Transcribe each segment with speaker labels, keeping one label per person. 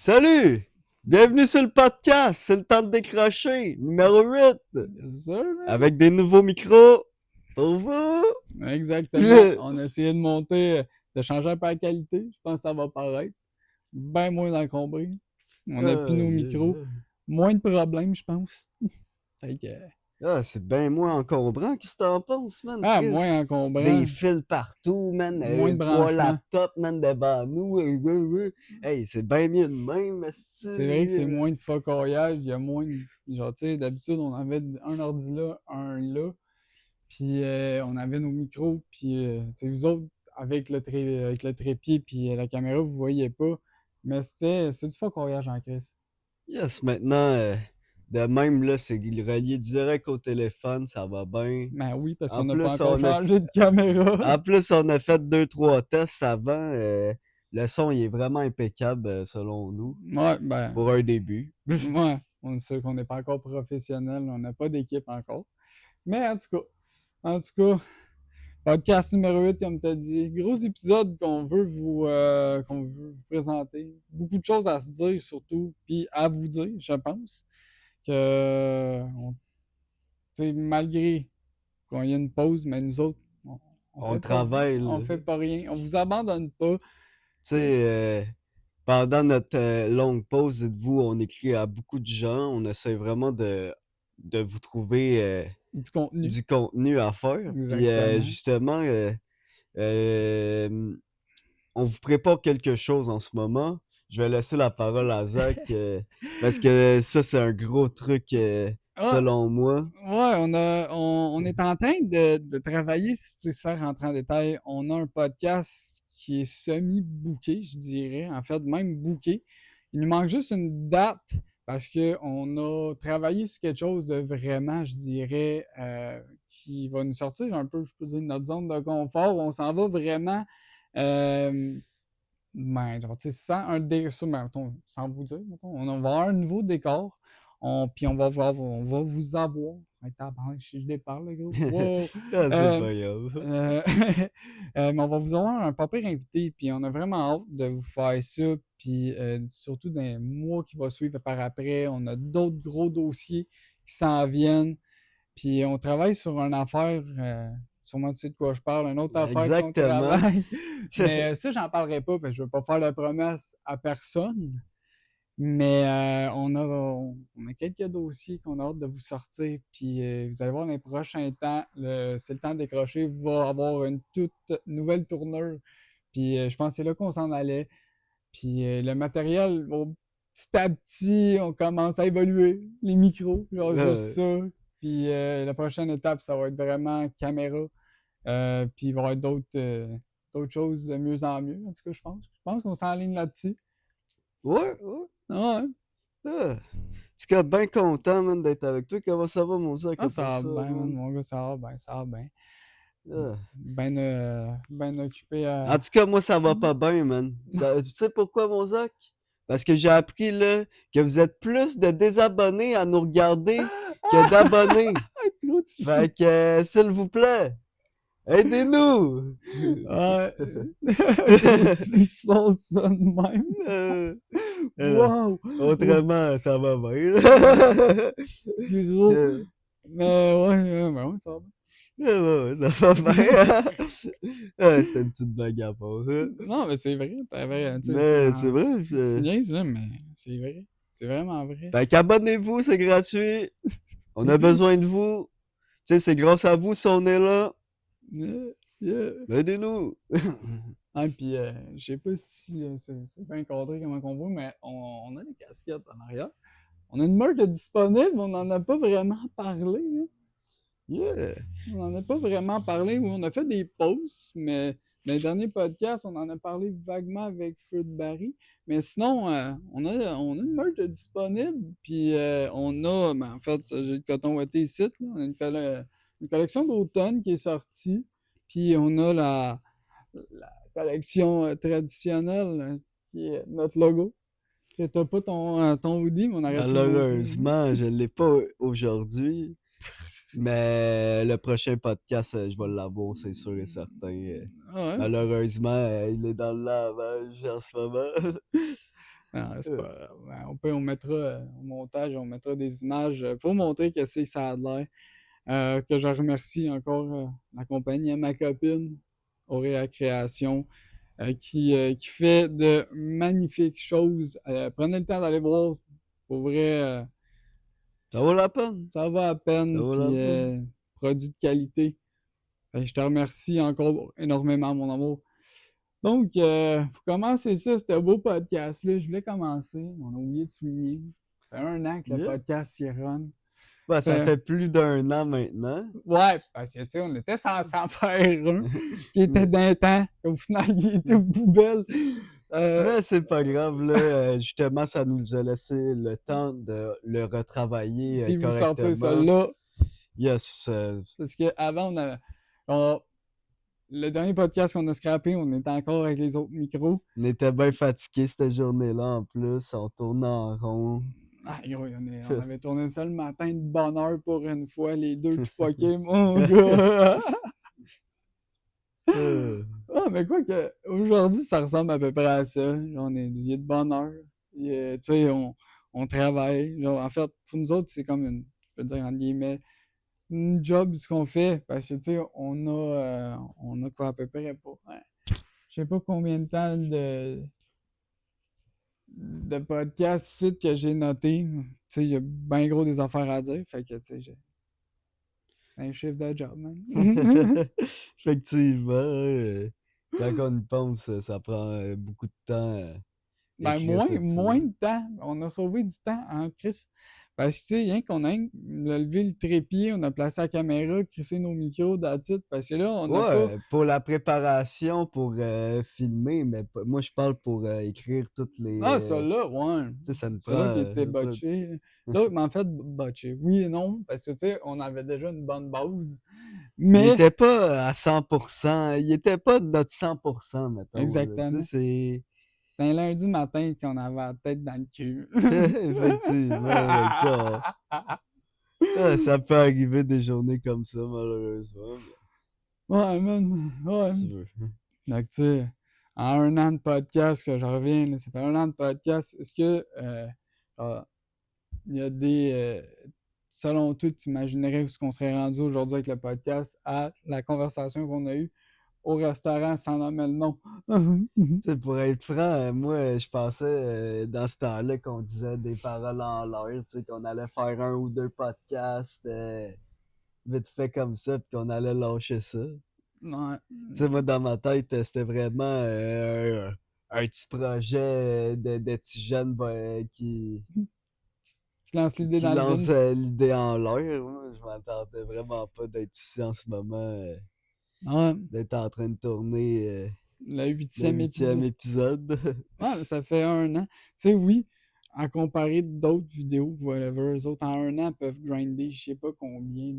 Speaker 1: Salut! Bienvenue sur le podcast, c'est le temps de décrocher, numéro 8,
Speaker 2: Yes, sir, man.
Speaker 1: avec des nouveaux micros pour vous.
Speaker 2: Exactement. On a essayé de monter, de changer un peu la qualité. Je pense que ça va paraître. Bien moins encombré. On a plus
Speaker 1: Ah,
Speaker 2: nos micros. Moins de problèmes, je pense. Fait que,
Speaker 1: c'est bien moins encombrant, qu'est-ce que t'en penses, man, Chris?
Speaker 2: moins
Speaker 1: Des
Speaker 2: encombrant.
Speaker 1: fils partout, man,
Speaker 2: Moins de
Speaker 1: trois
Speaker 2: branchements.
Speaker 1: laptops, man, devant nous. Hey, c'est bien mieux de même,
Speaker 2: C'est vrai que c'est
Speaker 1: esti.
Speaker 2: moins de focoyage. Il y a moins de. Genre, tu sais, d'habitude, on avait un ordi là, un là. Puis on avait nos micros. Puis, tu sais, vous autres, avec le trépied puis la caméra, vous voyez pas. Mais c'est du focoyage en crise.
Speaker 1: Yes, maintenant, de même, là, c'est relié direct au téléphone, ça va bien.
Speaker 2: Ben oui, parce
Speaker 1: En
Speaker 2: qu'on n'a pas
Speaker 1: plus,
Speaker 2: encore
Speaker 1: on a
Speaker 2: changé de caméra.
Speaker 1: En plus, on a fait deux, trois tests avant. Le son, il est vraiment impeccable, selon nous,
Speaker 2: Ouais, ben,
Speaker 1: pour un début.
Speaker 2: ouais, on est sûr qu'on n'est pas encore professionnel, on n'a pas d'équipe encore. Mais en tout cas, podcast numéro 8, comme tu as dit. Gros épisode qu'on veut vous présenter. Beaucoup de choses à se dire, surtout, puis à vous dire, je pense. Tu sais, malgré qu'on y ait une pause, mais nous autres, on
Speaker 1: On
Speaker 2: fait pas,
Speaker 1: travaille,
Speaker 2: on
Speaker 1: là.
Speaker 2: fait pas rien. On vous abandonne pas.
Speaker 1: Tu sais, pendant notre longue pause, dites-vous, on écrit à beaucoup de gens. On essaie vraiment de vous trouver
Speaker 2: Du contenu.
Speaker 1: du contenu à faire. Puis
Speaker 2: Exactement.
Speaker 1: justement, euh, on vous prépare quelque chose en ce moment. Je vais laisser la parole à Zach, parce que ça, c'est un gros truc,
Speaker 2: Ah,
Speaker 1: selon moi.
Speaker 2: ouais, on est en train de travailler, si tu sais, sans rentrer en détail. On a un podcast qui est semi-booké, je dirais. En fait, même booké. Il nous manque juste une date parce qu'on a travaillé sur quelque chose de vraiment, je dirais, qui va nous sortir un peu, je peux dire, de notre zone de confort. On s'en va vraiment, euh, ben, genre, tu sais, sans vous dire, mettons, on va avoir un nouveau décor. Puis on va vous avoir. Hey, tabarnak, je déparle, le gros. Wow!
Speaker 1: Ah, c'est
Speaker 2: Euh,
Speaker 1: pas grave.
Speaker 2: euh, mais on va vous avoir un pas pire invité, puis on a vraiment hâte de vous faire ça. Puis surtout dans les mois qui vont suivre par après, on a d'autres gros dossiers qui s'en viennent. Puis on travaille sur une affaire, sûrement tu sais de quoi je parle, une autre affaire qu'on
Speaker 1: Exactement.
Speaker 2: travaille. Mais ça, j'en parlerai pas parce que je veux pas faire de promesses à personne. Mais on a quelques dossiers qu'on a hâte de vous sortir. Puis vous allez voir dans les prochains temps, c'est le temps de décrocher, va avoir une toute nouvelle tournure. Puis je pense que c'est là qu'on s'en allait. Puis le matériel, bon, petit à petit, on commence à évoluer. Les micros, genre juste
Speaker 1: Euh,
Speaker 2: ça. Puis la prochaine étape, ça va être vraiment caméra. Puis il va y avoir d'autres choses de mieux en mieux, en tout cas, je pense. Je pense qu'on s'enligne là-dessus.
Speaker 1: ouais, ouais.
Speaker 2: Ah, ouais.
Speaker 1: Ah. En tout cas, bien content, man, d'être avec toi. Comment ça va, mon Zach,
Speaker 2: Ah,
Speaker 1: à
Speaker 2: ça
Speaker 1: part
Speaker 2: va
Speaker 1: ça,
Speaker 2: bien, man,
Speaker 1: man?
Speaker 2: mon gars, ça va bien, ça va bien.
Speaker 1: Ah.
Speaker 2: Ben occupé
Speaker 1: En
Speaker 2: à.
Speaker 1: tout cas, moi, ça va pas bien, man. Tu sais pourquoi, mon Zach? Parce que j'ai appris, là, que vous êtes plus de désabonnés à nous regarder que d'abonnés.
Speaker 2: Trop
Speaker 1: Fait
Speaker 2: tu.
Speaker 1: que, s'il vous plaît, aidez-nous!
Speaker 2: Ah, gros, tu sens ça de même.
Speaker 1: Euh, euh,
Speaker 2: Wow! Wow!
Speaker 1: Autrement, ça va bien, là.
Speaker 2: Gros!
Speaker 1: Euh,
Speaker 2: Mais ouais, ben ouais, ça va bien.
Speaker 1: ouais, ouais, ça va bien. C'était une petite blague à part, hein.
Speaker 2: Non, mais c'est vrai, t'as vrai, tu sais,
Speaker 1: Mais c'est vrai.
Speaker 2: tu niaises, là, mais c'est vrai. C'est vraiment vrai.
Speaker 1: Fait qu'abonnez-vous, c'est gratuit. On a besoin de vous. Tu sais, c'est grâce à vous si on est là.
Speaker 2: Yeah, yeah.
Speaker 1: Aidez-nous.
Speaker 2: Ah, puis je sais pas si c'est bien encadré comment on voit, mais on a des casquettes en arrière. On a une merch de disponible, on n'en a pas vraiment parlé, hein.
Speaker 1: Yeah.
Speaker 2: On n'en a pas vraiment parlé. Oui, on a fait des posts, mais dans les derniers podcasts, on en a parlé vaguement avec Feu de Barry. Mais sinon, on a une merch de disponible. Puis ben, en fait, j'ai le coton ouaté ici. Là. On a une collection d'automne qui est sortie. Puis on a la collection traditionnelle qui est notre logo. Que t'as pas ton hoodie, mais on aurait pu le montrer.
Speaker 1: Malheureusement, je l'ai pas aujourd'hui. Mais le prochain podcast, je vais l'avoir, c'est sûr et certain.
Speaker 2: Ah ouais.
Speaker 1: Malheureusement, il est dans le lavage en ce moment.
Speaker 2: Non, c'est
Speaker 1: Euh,
Speaker 2: pas grave. Ben, on mettra au montage, on mettra des images pour montrer que c'est ça a de l'air. Que je remercie encore la compagnie à ma copine, Auréa Création, qui fait de magnifiques choses. Prenez le temps d'aller voir. Pour vrai,
Speaker 1: Ça vaut la peine.
Speaker 2: ça va à
Speaker 1: Ça
Speaker 2: peine.
Speaker 1: vaut la
Speaker 2: Puis,
Speaker 1: peine.
Speaker 2: produit de qualité. Fait que je te remercie encore énormément, mon amour. Donc, pour commencer ça, ce beau podcast-là, je voulais commencer. On a oublié de souligner. Ça fait 1 an que le
Speaker 1: Yeah.
Speaker 2: podcast y run.
Speaker 1: Ben, ça
Speaker 2: Fait-
Speaker 1: fait plus d'1 an maintenant.
Speaker 2: Ouais, parce que, tu sais, on était censé en faire un qui était d'un temps. Au final, il était aux poubelles.
Speaker 1: Mais c'est pas grave, là. Justement, ça nous a laissé le temps de le retravailler
Speaker 2: Puis vous sortir ça
Speaker 1: correctement.
Speaker 2: là.
Speaker 1: Yes,
Speaker 2: Parce qu'avant, le dernier podcast qu'on a scrappé, on était encore avec les autres micros.
Speaker 1: on était bien fatigués cette journée-là en plus. On tournait en rond.
Speaker 2: Ah, gros, on avait tourné ça le matin de bonne heure pour une fois, les deux qui poquaient, mon gars.
Speaker 1: Euh,
Speaker 2: Ah, mais quoi que, aujourd'hui, ça ressemble à peu près à ça. Genre, il est de bonne heure. Tu sais, on travaille. Genre, en fait, pour nous autres, c'est comme une, je peux dire, entre guillemets, une job ce qu'on fait. Parce que, tu sais, on a quoi à peu près pour, ouais, je sais pas combien de temps de podcasts, sites que j'ai noté. Tu sais, il y a bien gros des affaires à dire. Fait que, tu sais, j'ai un chiffre de job, man.
Speaker 1: Effectivement, quand on y pense, ça prend beaucoup de temps
Speaker 2: Ben,
Speaker 1: écrire tout ça.
Speaker 2: moins de temps. On a sauvé du temps en Chris. Parce que, tu sais, rien qu'on a levé le trépied, on a placé la caméra, crissé nos micros, that's it. Parce que là, on n'a pas.
Speaker 1: Ouais, pour la préparation, pour filmer, mais moi je parle pour écrire toutes les.
Speaker 2: Ah, ça là, ouais.
Speaker 1: Tu sais, ça nous
Speaker 2: Ça là
Speaker 1: prend.
Speaker 2: qui était
Speaker 1: Ça prend du-
Speaker 2: botché. L'autre, mais en fait, botché. Oui et non. Parce que, tu sais, on avait déjà une bonne base.
Speaker 1: Il
Speaker 2: Mais.
Speaker 1: était pas à 100%. Il était pas de notre 100%, mettons. Là. Tu
Speaker 2: Exactement.
Speaker 1: sais,
Speaker 2: C'était un lundi matin qu'on avait la tête dans le cul.
Speaker 1: c'est. Effectivement, fait que ça peut arriver des journées comme ça, malheureusement.
Speaker 2: Ouais, man. Ouais.
Speaker 1: Si tu veux.
Speaker 2: Donc, tu sais, en 1 an de podcast, que je reviens, là, ça fait 1 an de podcast, est-ce que il y a selon toi, tu imaginerais où est-ce qu'on serait rendu aujourd'hui avec le podcast à la conversation qu'on a eue au restaurant sans nommer le nom?
Speaker 1: Tu sais, pour être franc, moi, je pensais dans ce temps-là qu'on disait des paroles en l'air, tu sais, qu'on allait faire 1 ou 2 podcasts vite fait comme ça, puis qu'on allait lâcher ça.
Speaker 2: Ouais.
Speaker 1: Tu sais, moi, dans ma tête, c'était vraiment un petit projet de petits jeunes
Speaker 2: Tu lances l'idée
Speaker 1: qui
Speaker 2: dans le
Speaker 1: lancent
Speaker 2: vide.
Speaker 1: l'idée en l'air. Moi, je m'attendais vraiment pas d'être ici en ce moment,
Speaker 2: Ouais.
Speaker 1: d'être en train de tourner
Speaker 2: Le
Speaker 1: le
Speaker 2: 8e
Speaker 1: huitième
Speaker 2: épisode.
Speaker 1: épisode.
Speaker 2: Ouais, ça fait 1 an. Tu sais, oui, à comparer d'autres vidéos, whatever, eux autres, en 1 an, peuvent grinder je sais pas combien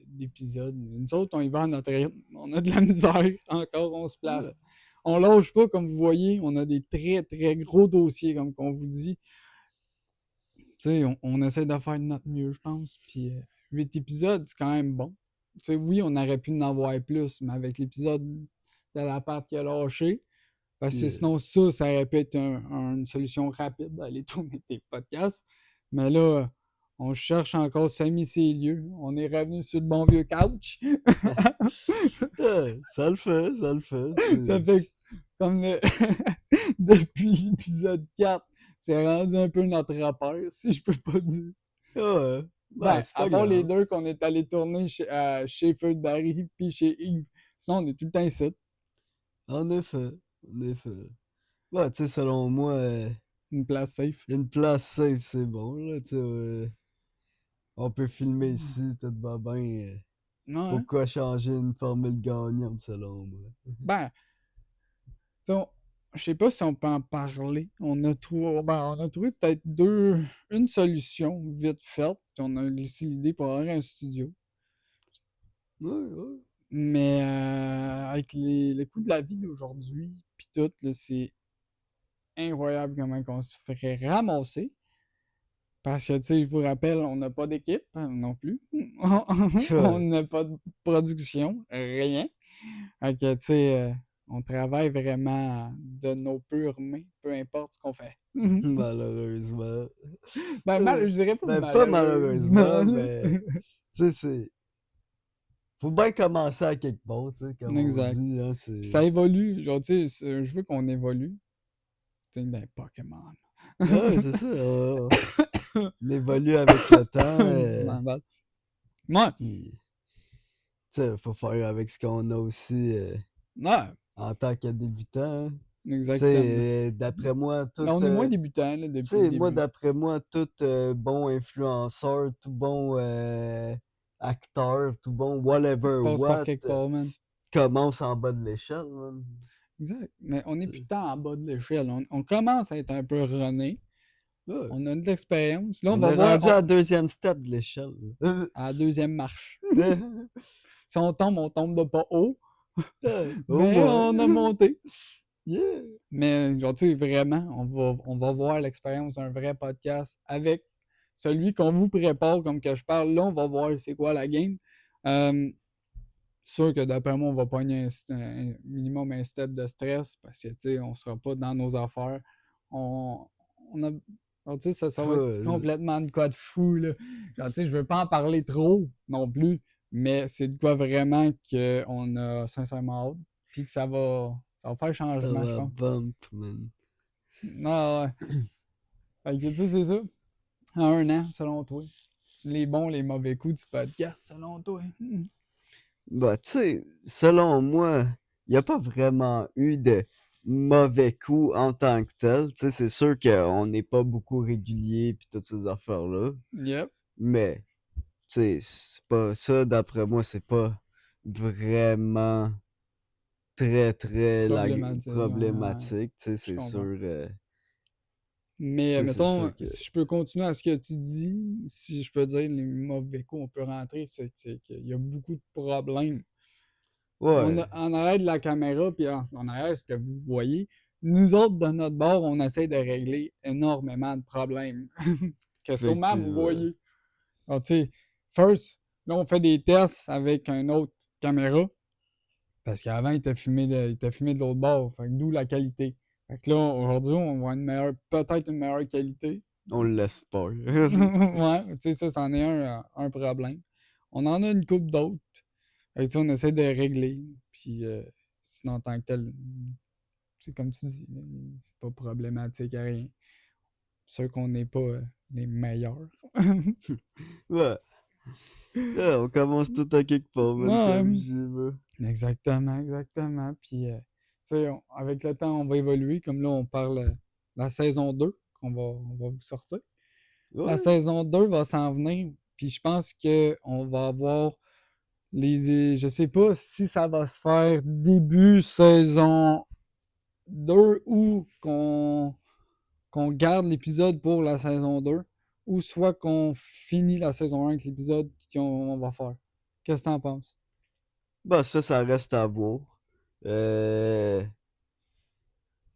Speaker 2: d'épisodes. Nous autres, on y va à notre rythme. On a de la misère. Encore, on se place.
Speaker 1: Ouais.
Speaker 2: On lâche pas, comme vous voyez. On a des très, très gros dossiers, comme qu'on vous dit. Tu sais, on essaie de faire de notre mieux, je pense. Puis 8 épisodes, c'est quand même bon. Tu sais, oui, on aurait pu en avoir plus, mais avec l'épisode de la part qui a lâché, parce que
Speaker 1: Yeah.
Speaker 2: sinon, ça aurait pu être une solution rapide d'aller tourner tes podcasts. Mais là, on cherche encore Samy ses lieux. On est revenu sur le bon vieux couch.
Speaker 1: Ouais, ça le fait, ça le fait.
Speaker 2: Ça fait comme depuis l'épisode 4, c'est rendu un peu notre repère, si je peux pas dire.
Speaker 1: Ouais,
Speaker 2: Ben,
Speaker 1: c'est
Speaker 2: à
Speaker 1: pas
Speaker 2: part les
Speaker 1: grave.
Speaker 2: deux qu'on est allé tourner à chez Feu de Barry puis chez Yves. Sinon, on est tout le temps ici.
Speaker 1: En effet, en effet. Ouais, tu sais, selon moi,
Speaker 2: Une place safe.
Speaker 1: une place safe, c'est bon, là, tu sais. On peut filmer ici, tout va bien.
Speaker 2: Non, hein?
Speaker 1: Pourquoi changer une formule gagnante, selon moi?
Speaker 2: Ben, tu sais, je sais pas si on peut en parler. On a trouvé peut-être une solution vite faite. Puis on a laissé l'idée pour avoir un studio.
Speaker 1: Ouais, ouais.
Speaker 2: Mais avec les coûts de la vie d'aujourd'hui, puis tout, là, c'est incroyable comment on se ferait ramasser. Parce que, tu sais, je vous rappelle, on n'a pas d'équipe non plus. On
Speaker 1: Ouais.
Speaker 2: n'a pas de production, rien. Fait que, tu sais, On travaille vraiment de nos pures mains, peu importe ce qu'on fait.
Speaker 1: Malheureusement.
Speaker 2: Je dirais pas
Speaker 1: Ben, pas
Speaker 2: malheureusement,
Speaker 1: malheureusement,
Speaker 2: là.
Speaker 1: mais tu sais, c'est. Faut bien commencer à quelque part, tu sais, comme on
Speaker 2: Exact.
Speaker 1: dit, hein,
Speaker 2: Puis
Speaker 1: c'est.
Speaker 2: ça évolue. Genre, tu sais, je veux qu'on évolue. Tu sais, ben, Pokémon.
Speaker 1: Ouais, c'est ça. On évolue avec le temps.
Speaker 2: Ma bad. Ouais,
Speaker 1: Puis, tu sais, faut faire avec ce qu'on a aussi
Speaker 2: ouais,
Speaker 1: en tant que débutant, hein. Tu
Speaker 2: exactement.
Speaker 1: sais, d'après moi,
Speaker 2: Mais
Speaker 1: tout.
Speaker 2: on est moins débutants là,
Speaker 1: Tu
Speaker 2: depuis le
Speaker 1: sais, moi,
Speaker 2: début.
Speaker 1: d'après moi, tout bon influenceur, tout bon acteur, tout bon whatever
Speaker 2: Passe par
Speaker 1: what
Speaker 2: quelque part, man.
Speaker 1: commence en bas de l'échelle, man.
Speaker 2: Exact. Mais on est
Speaker 1: Tu
Speaker 2: plus
Speaker 1: sais.
Speaker 2: tant en bas de l'échelle. On commence à être un peu rené.
Speaker 1: Ouais.
Speaker 2: On a de l'expérience. Là, on
Speaker 1: On
Speaker 2: va
Speaker 1: est
Speaker 2: voir
Speaker 1: rendu à la deuxième step de l'échelle.
Speaker 2: à la deuxième marche. Si on tombe de pas haut,
Speaker 1: Au
Speaker 2: mais
Speaker 1: moins.
Speaker 2: on a monté.
Speaker 1: Yeah.
Speaker 2: Mais, genre, tu sais, vraiment, on va voir l'expérience d'un vrai podcast avec celui qu'on vous prépare, comme que je parle. Là, on va voir c'est quoi la game. Euh, Sûr que d'après moi, on va pogner un minimum un step de stress parce que, tu sais, on sera pas dans nos affaires. On, on a, genre, tu sais, ça va être
Speaker 1: Ouais,
Speaker 2: complètement de quoi de fou, là. Genre, tu sais, je veux pas en parler trop non plus, mais c'est de quoi vraiment qu'on a sincèrement hâte, puis que ça va faire
Speaker 1: ça
Speaker 2: changement, je
Speaker 1: va
Speaker 2: pense.
Speaker 1: bump, man.
Speaker 2: Ah ouais. Fait que, tu sais, c'est ça. En un an, selon toi. Les bons, les mauvais coups du podcast, selon toi.
Speaker 1: Bah, tu sais, selon moi, il n'y a pas vraiment eu de mauvais coups en tant que tel. Tu sais, c'est sûr qu'on n'est pas beaucoup régulier puis toutes ces affaires-là.
Speaker 2: Yep.
Speaker 1: Mais, tu sais, c'est pas ça, d'après moi, c'est pas vraiment très, très
Speaker 2: Problématique. Ouais.
Speaker 1: problématique. Tu sais,
Speaker 2: Je
Speaker 1: c'est sûr.
Speaker 2: comprends.
Speaker 1: Tu
Speaker 2: Mais
Speaker 1: sais, c'est
Speaker 2: mettons,
Speaker 1: sûr que.
Speaker 2: si je peux continuer à ce que tu dis, si je peux dire les mauvais coups, on peut rentrer, c'est qu'il y a beaucoup de problèmes.
Speaker 1: Ouais,
Speaker 2: En arrière de la caméra, puis en arrière, ce que vous voyez, nous autres, de notre bord, on essaie de régler énormément de problèmes que sûrement vous
Speaker 1: effectivement.
Speaker 2: voyez. Alors, tu sais, first, là, on fait des tests avec une autre caméra, parce qu'avant, il était filmé de l'autre bord, fait que d'où la qualité. Fait que là, aujourd'hui, on voit peut-être une meilleure qualité.
Speaker 1: On le laisse pas.
Speaker 2: Ouais, tu sais, ça, c'en est un problème. On en a une couple d'autres. Fait que, tu sais, on essaie de régler. Puis, sinon, en tant que tel, c'est comme tu dis, c'est pas problématique à rien. C'est sûr qu'on n'est pas les meilleurs.
Speaker 1: Ouais. Ouais, on commence tout à quelque part, man,
Speaker 2: Ouais,
Speaker 1: comme j'y veux.
Speaker 2: exactement, exactement. Puis, tu sais, avec le temps, on va évoluer. Comme là, on parle la saison 2 on va vous sortir. La
Speaker 1: Ouais.
Speaker 2: saison 2 va s'en venir. Puis, je pense qu'on va avoir je sais pas si ça va se faire début saison 2 ou qu'on garde l'épisode pour la saison 2 ou soit qu'on finit la saison 1 avec l'épisode qu'on va faire. Qu'est-ce que t'en penses?
Speaker 1: Bah, ça reste à voir. Euh,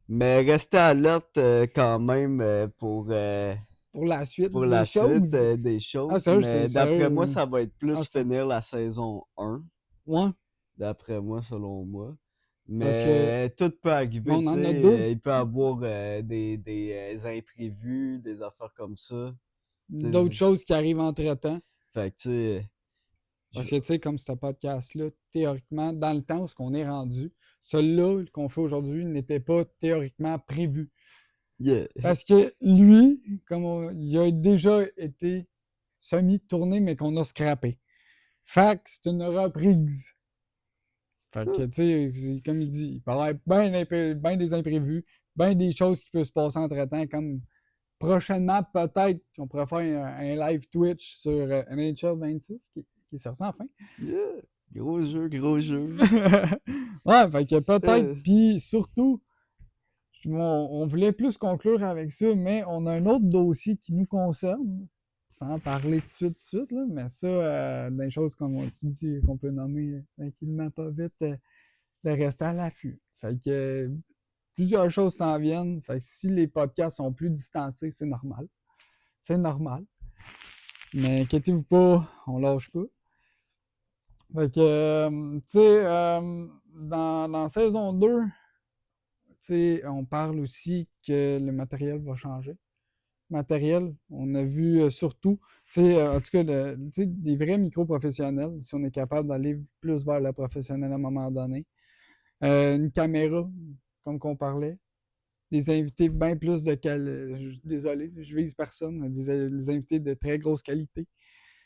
Speaker 1: Mais restez alerte quand même
Speaker 2: Pour la suite
Speaker 1: pour
Speaker 2: des
Speaker 1: la suite
Speaker 2: choses?
Speaker 1: des
Speaker 2: Ah,
Speaker 1: choses.
Speaker 2: sérieux, c'est
Speaker 1: Mais d'après moi,
Speaker 2: sérieux.
Speaker 1: ça va être
Speaker 2: Ah,
Speaker 1: plus
Speaker 2: ça.
Speaker 1: finir la saison 1.
Speaker 2: Ouais,
Speaker 1: D'après moi, selon moi.
Speaker 2: parce que
Speaker 1: Mais tout peut arriver,
Speaker 2: bon, on
Speaker 1: tu
Speaker 2: en a deux.
Speaker 1: sais. Il peut y avoir des imprévus, des affaires comme ça. Tu
Speaker 2: D'autres
Speaker 1: sais,
Speaker 2: choses qui arrivent entre-temps.
Speaker 1: fait que, tu sais, je-
Speaker 2: Parce que, tu sais, comme ce podcast-là, théoriquement, dans le temps où on est rendu, celui-là qu'on fait aujourd'hui n'était pas théoriquement prévu.
Speaker 1: yeah.
Speaker 2: Parce que lui, il a déjà été semi-tourné, mais qu'on a scrappé. Fait que c'est une reprise. Fait que, tu sais, comme il dit, il peut y avoir bien des imprévus, bien des choses qui peuvent se passer entre-temps, comme prochainement, peut-être qu'on pourrait faire un live Twitch sur NHL 26 qui est sorti enfin.
Speaker 1: Yeah. Gros jeu, gros jeu.
Speaker 2: Ouais, fait que peut-être,
Speaker 1: Euh,
Speaker 2: puis surtout, on voulait plus conclure avec ça, mais on a un autre dossier qui nous concerne, sans parler de suite, là, mais ça, des choses comme tu dis, qu'on peut nommer tranquillement pas vite, de rester à l'affût. Fait que plusieurs choses s'en viennent. Fait que si les podcasts sont plus distancés, c'est normal. C'est normal. Mais inquiétez-vous pas, on lâche pas. Fait que, tu sais, dans saison 2, on parle aussi que le matériel va changer. Matériel, on a vu surtout, en tout cas, des vrais micro-professionnels, si on est capable d'aller plus vers le professionnel à un moment donné. Une caméra, comme qu'on parlait. Des invités bien plus de qualité. Désolé, je vise personne, des invités de très grosse qualité.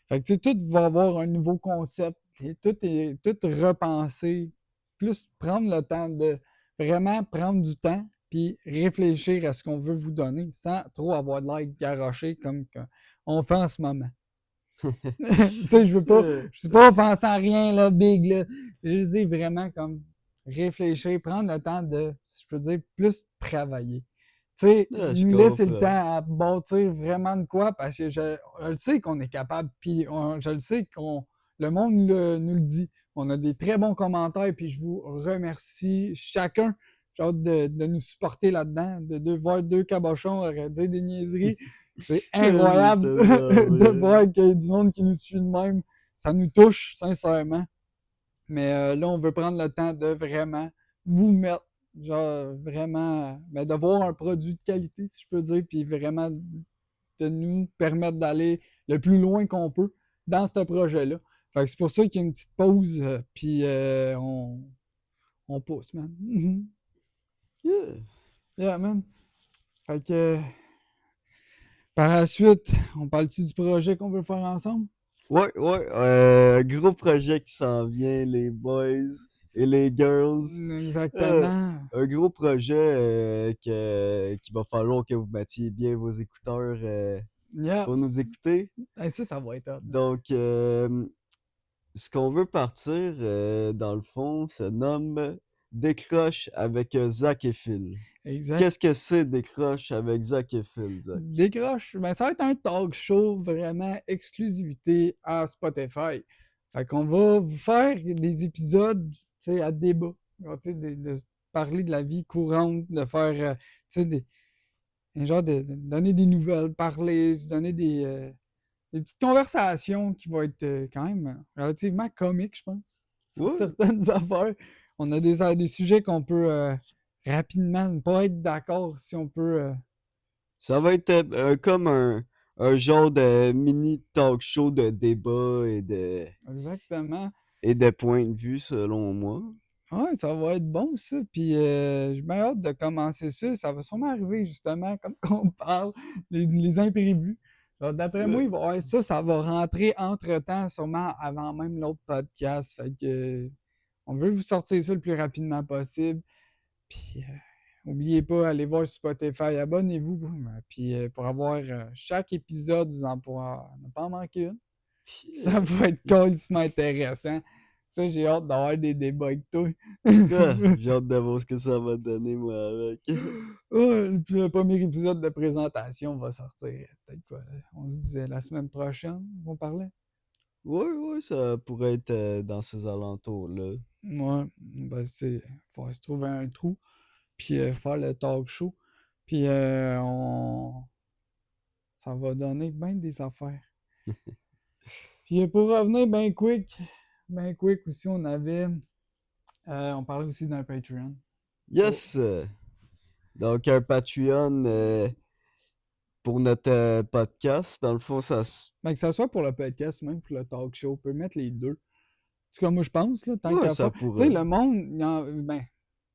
Speaker 2: Fait que, tout va avoir un nouveau concept. Tout est tout repensé. Plus prendre le temps de vraiment prendre du temps puis réfléchir à ce qu'on veut vous donner sans trop avoir de l'air garoché comme on fait en ce moment.
Speaker 1: Euh,
Speaker 2: Je suis pas offensant à rien, là, big, là. C'est juste dire vraiment comme réfléchir, prendre le temps de, si je peux dire, plus travailler.
Speaker 1: je
Speaker 2: Nous laisser le
Speaker 1: comprends.
Speaker 2: temps à bâtir vraiment de quoi, parce que je le sais qu'on est capable, puis je le sais le monde nous le dit. On a des très bons commentaires, puis je vous remercie chacun. J'ai hâte de nous supporter là-dedans, de voir deux cabochons dire des niaiseries. C'est
Speaker 1: C'est
Speaker 2: incroyable
Speaker 1: tellement
Speaker 2: de
Speaker 1: vrai.
Speaker 2: voir qu'il y a du monde qui nous suit de même. Ça nous touche, sincèrement. Mais là, on veut prendre le temps de vraiment vous mettre, genre, vraiment, mais de voir un produit de qualité, si je peux dire, puis vraiment de nous permettre d'aller le plus loin qu'on peut dans ce projet-là. Fait que c'est pour ça qu'il y a une petite pause, puis on pousse, man.
Speaker 1: Yeah.
Speaker 2: Yeah, man. Fait que par la suite, on parle-tu du projet qu'on veut faire ensemble?
Speaker 1: Ouais, ouais, gros projet qui s'en vient, les boys et les girls. Euh,
Speaker 2: Exactement.
Speaker 1: un gros projet qu'il va falloir que vous mettiez bien vos écouteurs
Speaker 2: Yeah.
Speaker 1: pour nous écouter.
Speaker 2: Hey, ça va être hot.
Speaker 1: Donc, ce qu'on veut partir, dans le fond, se nomme Décroche avec Zach et Phil.
Speaker 2: Exact.
Speaker 1: Qu'est-ce que c'est Décroche avec Zach et Phil, Zach?
Speaker 2: Décroche, ben, ça va être un talk show vraiment exclusivité à Spotify. Fait qu'on va vous faire des épisodes, à débat. De parler de la vie courante, de faire, un genre de donner des nouvelles, parler, donner des petites conversations qui vont être quand même relativement comiques, je pense, sur
Speaker 1: Ouais,
Speaker 2: certaines affaires. On a des sujets qu'on peut rapidement ne pas être d'accord si on peut.
Speaker 1: ça va être comme un genre de mini talk show de débat
Speaker 2: Exactement.
Speaker 1: et de points de vue, selon moi.
Speaker 2: Ouais, ça va être bon ça. Puis j'ai bien hâte de commencer ça. Ça va sûrement arriver justement, comme qu'on parle, les imprévus. Alors, d'après moi,
Speaker 1: Ouais.
Speaker 2: il va y avoir ça va rentrer entre-temps, sûrement avant même l'autre podcast. Fait que on veut vous sortir ça le plus rapidement possible. Puis n'oubliez pas, allez voir sur Spotify, abonnez-vous. Puis pour avoir chaque épisode, vous en pourrez ne pas en manquer une. Ça
Speaker 1: Yeah.
Speaker 2: va être complètement intéressant. Ça, j'ai hâte d'avoir des débats avec toi.
Speaker 1: Ah, j'ai hâte de voir ce que ça va donner, moi, avec.
Speaker 2: Ouais, puis le premier épisode de présentation va sortir. Peut-être quoi, on se disait la semaine prochaine, on parlait.
Speaker 1: Ouais, ouais, ça pourrait être dans ces alentours-là.
Speaker 2: Ouais, ben faut se trouver un trou, puis faire le talk show. Puis ça va donner bien des affaires. Puis pour revenir ben quick aussi, on parlait aussi d'un Patreon. Oh.
Speaker 1: Yes! Donc, un Patreon pour notre podcast. Dans le fond,
Speaker 2: Ben, que ça soit pour le podcast ou même pour le talk show, on peut mettre les deux. C'est comme moi je pense, là, tant
Speaker 1: Ouais,
Speaker 2: qu'à
Speaker 1: ça
Speaker 2: faire. Tu sais,
Speaker 1: pourrait.
Speaker 2: le monde, ben,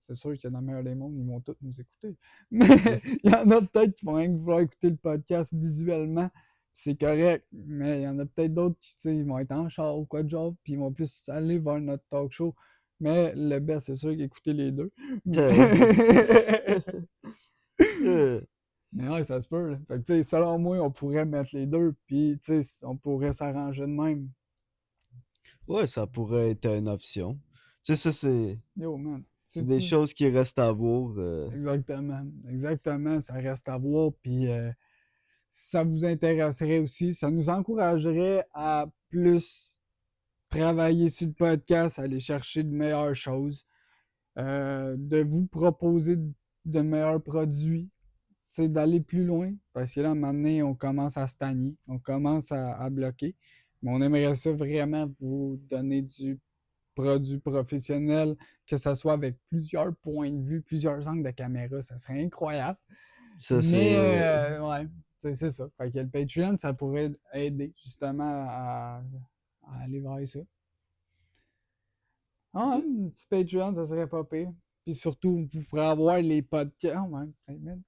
Speaker 2: c'est sûr que dans le meilleur des mondes, ils vont tous nous écouter. Mais il y en a peut-être qui vont rien que vouloir écouter le podcast visuellement. C'est correct. Mais il y en a peut-être d'autres qui, ils vont être en char ou quoi de genre, puis ils vont plus aller vers notre talk show. Mais le best, c'est sûr qu'écouter les deux.
Speaker 1: Euh,
Speaker 2: Mais ouais, ça se peut, là. Fait que, selon moi, on pourrait mettre les deux, puis, on pourrait s'arranger de même.
Speaker 1: ouais, ça pourrait être une option. Tu sais, ça,
Speaker 2: Yo, man,
Speaker 1: c'est des
Speaker 2: sais-tu?
Speaker 1: choses qui restent à voir.
Speaker 2: Exactement. Exactement, ça reste à voir. Puis si ça vous intéresserait aussi, ça nous encouragerait à plus travailler sur le podcast, aller chercher de meilleures choses, de vous proposer de meilleurs produits, d'aller plus loin. Parce que là, à un moment donné, on commence à stagner, on commence à bloquer. Mais on aimerait ça vraiment vous donner du produit professionnel, que ce soit avec plusieurs points de vue, plusieurs angles de caméra, ça serait incroyable.
Speaker 1: Ça,
Speaker 2: Mais
Speaker 1: c'est...
Speaker 2: ouais, c'est ça. Fait que le Patreon, ça pourrait aider justement à aller vers ça. Ah, ouais, un petit Patreon, ça serait pas pire. Puis surtout, vous pourrez avoir les podcasts. Ah, ouais,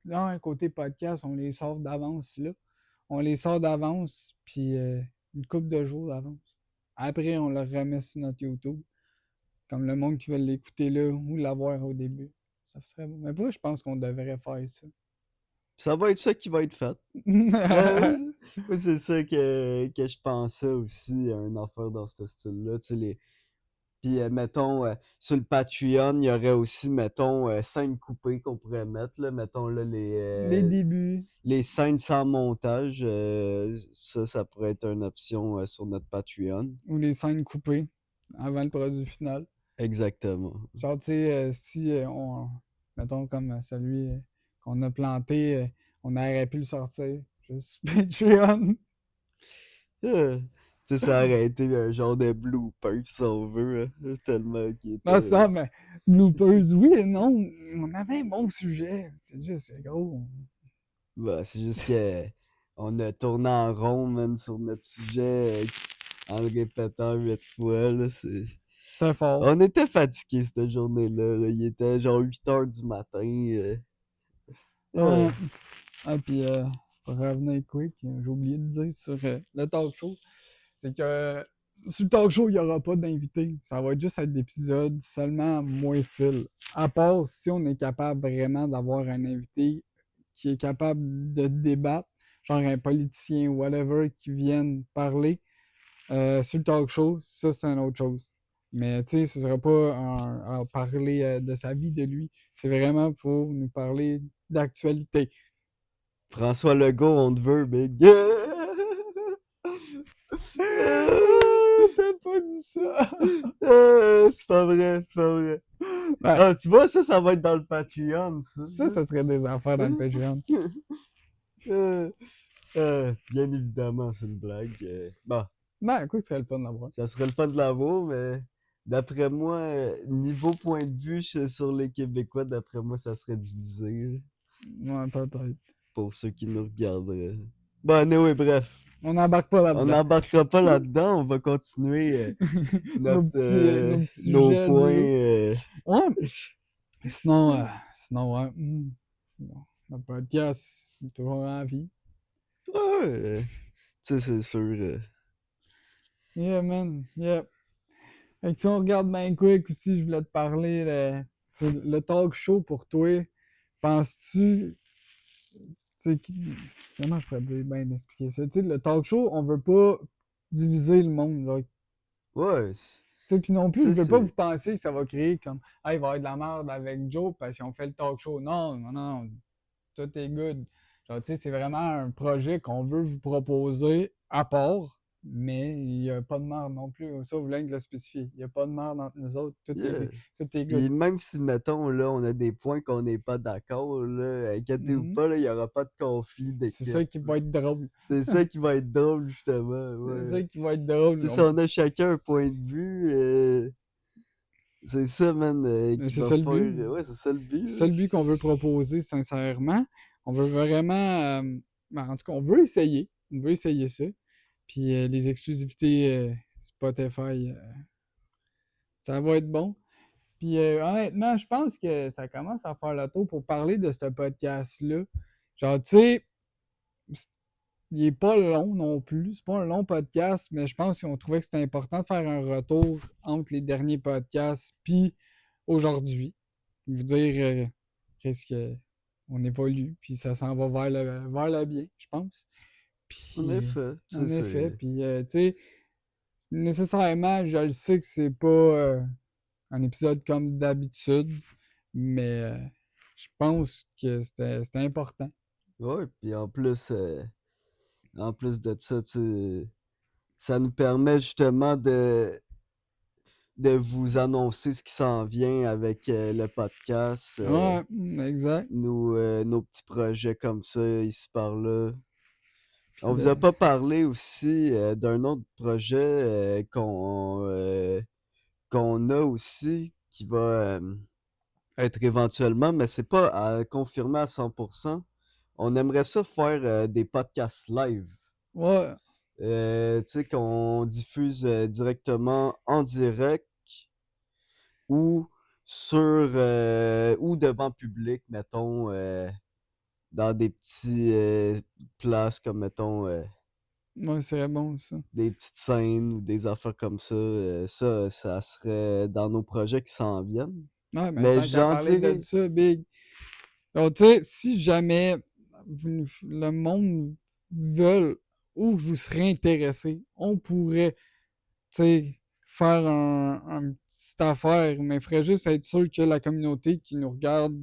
Speaker 2: là, un côté podcast, on les sort d'avance là. On les sort d'avance, puis une couple de jours d'avance. Après, on le remet sur notre YouTube. Comme le monde qui veut l'écouter là ou l'avoir au début. Ça serait bon. Mais pour je pense qu'on devrait faire ça.
Speaker 1: Ça va être ça qui va être fait. Ouais, moi, c'est ça que je pensais aussi, à une affaire dans ce style-là. Tu sais, puis, mettons, sur le Patreon, il y aurait aussi, mettons, scènes coupées qu'on pourrait mettre, là. Mettons, là,
Speaker 2: Les débuts
Speaker 1: les scènes sans montage. Ça pourrait être une option sur notre Patreon.
Speaker 2: ou les scènes coupées avant le produit final.
Speaker 1: Exactement.
Speaker 2: Genre, tu sais, si mettons comme celui qu'on a planté, on aurait pu le sortir. Juste Patreon.
Speaker 1: Tu sais, ça aurait été un genre de blooper, si on veut, hein. Tellement qu'il
Speaker 2: Non,
Speaker 1: était...
Speaker 2: ça, mais bloopers, oui et non. On avait un bon sujet. C'est juste, c'est gros.
Speaker 1: Bah, c'est juste que on a tourné en rond, man, sur notre sujet, en le répétant 8 fois, là, c'est...
Speaker 2: C'était fort.
Speaker 1: On était fatigués cette journée-là, là. Il était genre 8 heures du matin.
Speaker 2: Ouais.
Speaker 1: Euh,
Speaker 2: Ah, puis pour revenir quick, j'ai oublié de dire sur le talk show, c'est que sur le talk show, il n'y aura pas d'invité. Ça va juste être d'épisodes seulement moi et Phil. À part si on est capable vraiment d'avoir un invité qui est capable de débattre, genre un politicien ou whatever qui vienne parler sur le talk show, ça c'est une autre chose. Mais tu sais, ce ne sera pas à parler de sa vie, de lui. C'est vraiment pour nous parler d'actualité.
Speaker 1: François Legault, on te veut, big.
Speaker 2: T'as pas dit ça!
Speaker 1: C'est pas vrai, c'est pas vrai.
Speaker 2: Ouais,
Speaker 1: Ah, tu vois, ça va être dans le Patreon, ça.
Speaker 2: ça serait des affaires dans le Patreon.
Speaker 1: Euh, bien évidemment, c'est une blague. Bon,
Speaker 2: Ben, quoi, ce serait le fun d'avoir.
Speaker 1: ça serait le fun de l'avoir, mais d'après moi, niveau point de vue sur les Québécois, d'après moi, ça serait divisé, là,
Speaker 2: Ouais, peut-être.
Speaker 1: pour ceux qui nous regarderaient. Bon, oui, bref.
Speaker 2: On n'embarque pas
Speaker 1: On
Speaker 2: là-dedans.
Speaker 1: n'embarquera pas là-dedans, on va continuer
Speaker 2: Nos petits
Speaker 1: nos
Speaker 2: sujets,
Speaker 1: points.
Speaker 2: là. Ouais. Sinon, ouais. Bon, le podcast, est toujours en vie.
Speaker 1: Ouais, tu sais, c'est sûr.
Speaker 2: Yeah, man. Yeah. Fait que si on regarde bien quick aussi, je voulais te parler, le talk show pour toi. Penses-tu, comment je pourrais te dire, bien expliquer ça? Tu sais, le talk show, on veut pas diviser le monde, là.
Speaker 1: Ouais,
Speaker 2: Tu sais, puis non plus, je
Speaker 1: tu sais,
Speaker 2: veux pas vous
Speaker 1: c'est.
Speaker 2: penser que ça va créer comme, ah, il va y avoir de la merde avec Joe parce qu'on fait le talk show. Non, non, non, tout est good. Genre, tu sais, c'est vraiment un projet qu'on veut vous proposer à part, mais il n'y a pas de merde non plus. Ça, vous voulez que le spécifier. Il n'y a pas de merde entre nous autres.
Speaker 1: Yeah.
Speaker 2: Tout est good.
Speaker 1: Puis même si, mettons, là, on a des points qu'on n'est pas d'accord, là, inquiétez-vous
Speaker 2: Mhm.
Speaker 1: pas, là, il n'y aura pas de conflit
Speaker 2: C'est
Speaker 1: d'équipe.
Speaker 2: ça qui va être drôle.
Speaker 1: C'est ça qui va être drôle, justement.
Speaker 2: C'est
Speaker 1: Ouais.
Speaker 2: ça qui va être
Speaker 1: Tu
Speaker 2: drôle.
Speaker 1: sais, si on a chacun un point de vue, c'est ça, man, qui
Speaker 2: C'est
Speaker 1: va
Speaker 2: ça le
Speaker 1: faire.
Speaker 2: but.
Speaker 1: Ouais, c'est ça le but,
Speaker 2: C'est
Speaker 1: là.
Speaker 2: ça le but qu'on veut proposer, sincèrement. On veut vraiment. En tout cas, on veut essayer. On veut essayer ça. Puis les exclusivités Spotify, ça va être bon. Puis honnêtement, je pense que ça commence à faire le tour pour parler de ce podcast-là. Genre, tu sais, il est pas long non plus. C'est pas un long podcast, mais je pense qu'on trouvait que c'était important de faire un retour entre les derniers podcasts puis aujourd'hui. Vous dire qu'est-ce que on évolue, puis ça s'en va vers le bien, je pense.
Speaker 1: En
Speaker 2: Puis,
Speaker 1: effet,
Speaker 2: en
Speaker 1: tu sais,
Speaker 2: effet,
Speaker 1: c'est.
Speaker 2: puis, tu sais, nécessairement, je le sais que c'est pas un épisode comme d'habitude, mais je pense que c'était important.
Speaker 1: Ouais, puis en plus de ça, tu sais, ça nous permet justement de vous annoncer ce qui s'en vient avec le podcast,
Speaker 2: Ouais, exact.
Speaker 1: nos petits projets comme ça, ici par là.
Speaker 2: Puis
Speaker 1: On vous a pas parlé aussi d'un autre projet qu'on a aussi, qui va être éventuellement, mais c'est pas confirmé à 100%. On aimerait ça faire des podcasts live.
Speaker 2: Ouais.
Speaker 1: Tu sais, qu'on diffuse directement en direct ou ou devant public, mettons, dans des petits places comme, mettons,
Speaker 2: Ouais, c'est très bon, ça.
Speaker 1: des petites scènes ou des affaires comme ça. Ça serait dans nos projets qui s'en viennent.
Speaker 2: Ouais, mais
Speaker 1: Mais
Speaker 2: tant qu'à
Speaker 1: j'en
Speaker 2: parler de
Speaker 1: dirais.
Speaker 2: ça, Big. Donc, tu sais, si jamais le monde veut ou vous serez intéressé, on pourrait, tu sais, faire un petite affaire, mais il faudrait juste être sûr que la communauté qui nous regarde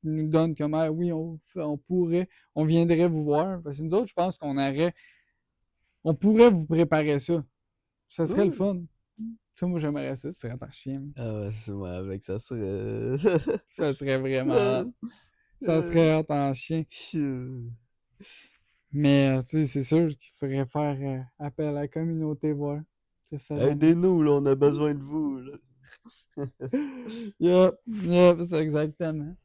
Speaker 2: nous donne comme ah, oui, on pourrait, on viendrait vous voir. Parce que nous autres, je pense on pourrait vous préparer ça. Ça serait le
Speaker 1: Oui.
Speaker 2: fun. Ça, moi, j'aimerais ça. Ce serait ta chienne.
Speaker 1: Ah ouais, c'est moi avec ça serait.
Speaker 2: Ça serait vraiment hot. Ça serait hot en chien. Mais, tu sais, c'est sûr qu'il faudrait faire appel à la communauté, voir ce que ça donne.
Speaker 1: Aidez-nous, là, on a besoin de vous, là.
Speaker 2: Yep, c'est exactement.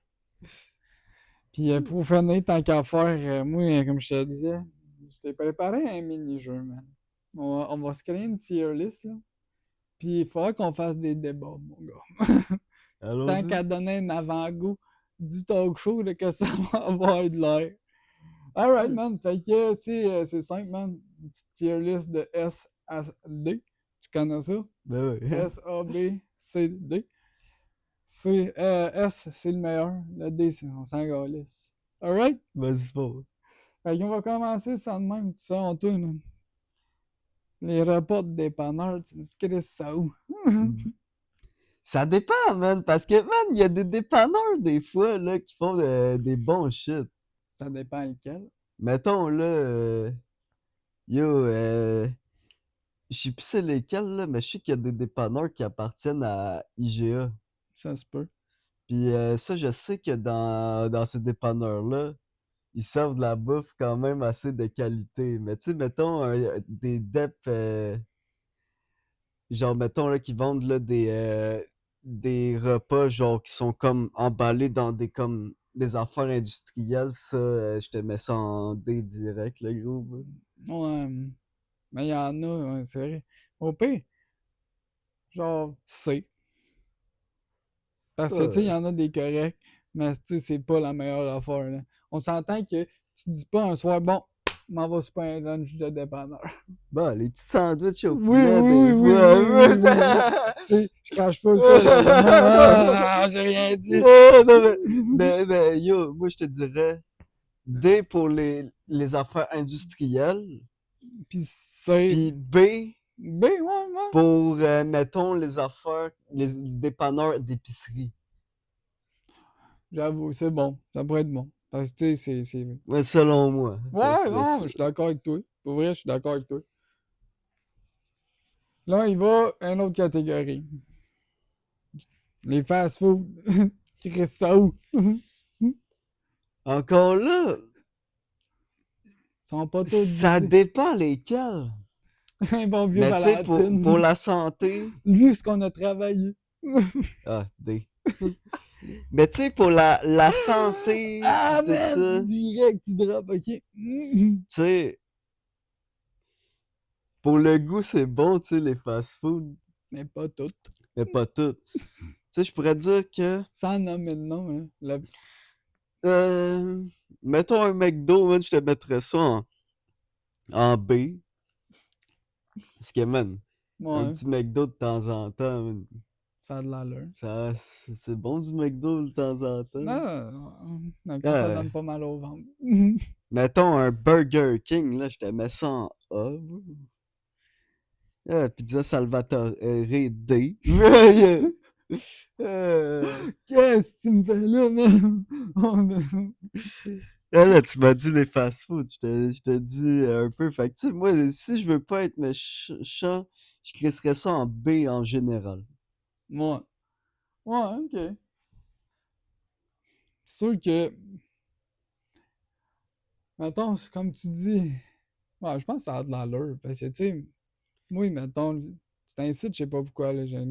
Speaker 2: Puis, pour finir, tant qu'à faire, moi, comme je te disais, je t'ai préparé un mini-jeu, man. On va se créer une tier list, là. Puis, il faudra qu'on fasse des débats, mon gars. Tant
Speaker 1: Allons-y.
Speaker 2: qu'à donner un avant-goût du talk show, là, que ça va avoir de l'air. Alright, man. Fait que c'est simple, man. Une petite tier list de S à D. Tu connais ça?
Speaker 1: Ben oui.
Speaker 2: S-A-B-C-D. S, c'est le meilleur. Le D, on s'en calisse. Alright?
Speaker 1: Vas-y, pas.
Speaker 2: Fait qu'on va commencer ça de même, tout ça, on tourne. Les repas de dépanneur, tu me dis, ça où?
Speaker 1: Ça dépend, man, parce que, man, il y a des dépanneurs, des fois, là, qui font des bons shit.
Speaker 2: Ça dépend lequel.
Speaker 1: Mettons, là, yo, je sais plus c'est lesquels, là, mais je sais qu'il y a des dépanneurs qui appartiennent à IGA.
Speaker 2: Ça se peut.
Speaker 1: Puis ça, je sais que dans ces dépanneurs-là, ils servent de la bouffe quand même assez de qualité. Mais tu sais, mettons, des dep, genre, mettons, là, qui vendent là, des repas, genre, qui sont comme emballés dans des affaires industrielles. Ça, je te mets ça en D direct, le gros.
Speaker 2: Ouais, mais il y en a, ouais, c'est vrai. Au pire, genre C. Parce que, tu sais, il y
Speaker 1: Ouais.
Speaker 2: en a des corrects, mais tu sais, c'est pas la meilleure affaire, là. On s'entend que tu te dis pas un soir, bon, m'en va super un lunch de dépanneur.
Speaker 1: Bon, les petits sandwichs au
Speaker 2: Oui,
Speaker 1: poulet,
Speaker 2: oui,
Speaker 1: des
Speaker 2: oui,
Speaker 1: fois.
Speaker 2: oui, oui, oui, oui. Tu sais, je crache pas ça, là. J'ai rien dit.
Speaker 1: Non, mais yo, moi, je te dirais D pour les affaires industrielles,
Speaker 2: Puis c'est.
Speaker 1: puis B
Speaker 2: Ben, ouais, ouais.
Speaker 1: pour, mettons, les affaires, les dépanneurs d'épicerie.
Speaker 2: J'avoue, c'est bon. Ça pourrait être bon. Parce que, tu sais, c'est.
Speaker 1: Ouais, selon moi, ça
Speaker 2: Ouais,
Speaker 1: serait
Speaker 2: non,
Speaker 1: ça.
Speaker 2: je suis d'accord avec toi. Pour vrai, je suis d'accord avec toi. Là, il va une autre catégorie. Les fast-food. Chris, ça où?
Speaker 1: Encore là,
Speaker 2: Ils sont pas tous
Speaker 1: ça
Speaker 2: busy.
Speaker 1: dépend lesquels.
Speaker 2: Un bon vieux
Speaker 1: Mais tu sais, pour
Speaker 2: palatine.
Speaker 1: la santé,
Speaker 2: Lui, ce qu'on a travaillé.
Speaker 1: ah, D. Mais tu sais, pour la santé, pis
Speaker 2: Ah,
Speaker 1: tout ça,
Speaker 2: man! Direct, tu drop, ok.
Speaker 1: tu sais, pour le goût, c'est bon, tu sais, les fast-food,
Speaker 2: Mais pas toutes.
Speaker 1: mais pas tout. Tu sais, je pourrais dire que,
Speaker 2: Sans nommer de nom, hein.
Speaker 1: euh, mettons un McDo, man, je te mettrais ça en B. Parce que, man, un
Speaker 2: Ouais,
Speaker 1: petit McDo de temps en temps, man,
Speaker 2: ça a de l'allure.
Speaker 1: c'est bon du McDo de temps en temps.
Speaker 2: Non, ok, ça
Speaker 1: Ah,
Speaker 2: donne pas mal au ventre.
Speaker 1: mettons un Burger King, là, je te mets ça en A. Ah, pizza Salvatore D. Euh,
Speaker 2: Qu'est-ce que tu me fais là, man?
Speaker 1: là, tu m'as dit les fast-food, je te dis un peu. Fait que, tu sais, moi, si je veux pas être méchant, je crisserais ça en B en général.
Speaker 2: Ouais. Ouais, ok. C'est sûr que, mettons, c'est comme tu dis, ouais, je pense que ça a de l'allure. Parce que, tu sais, moi, mettons, c'est un site, je sais pas pourquoi, là, j'ai un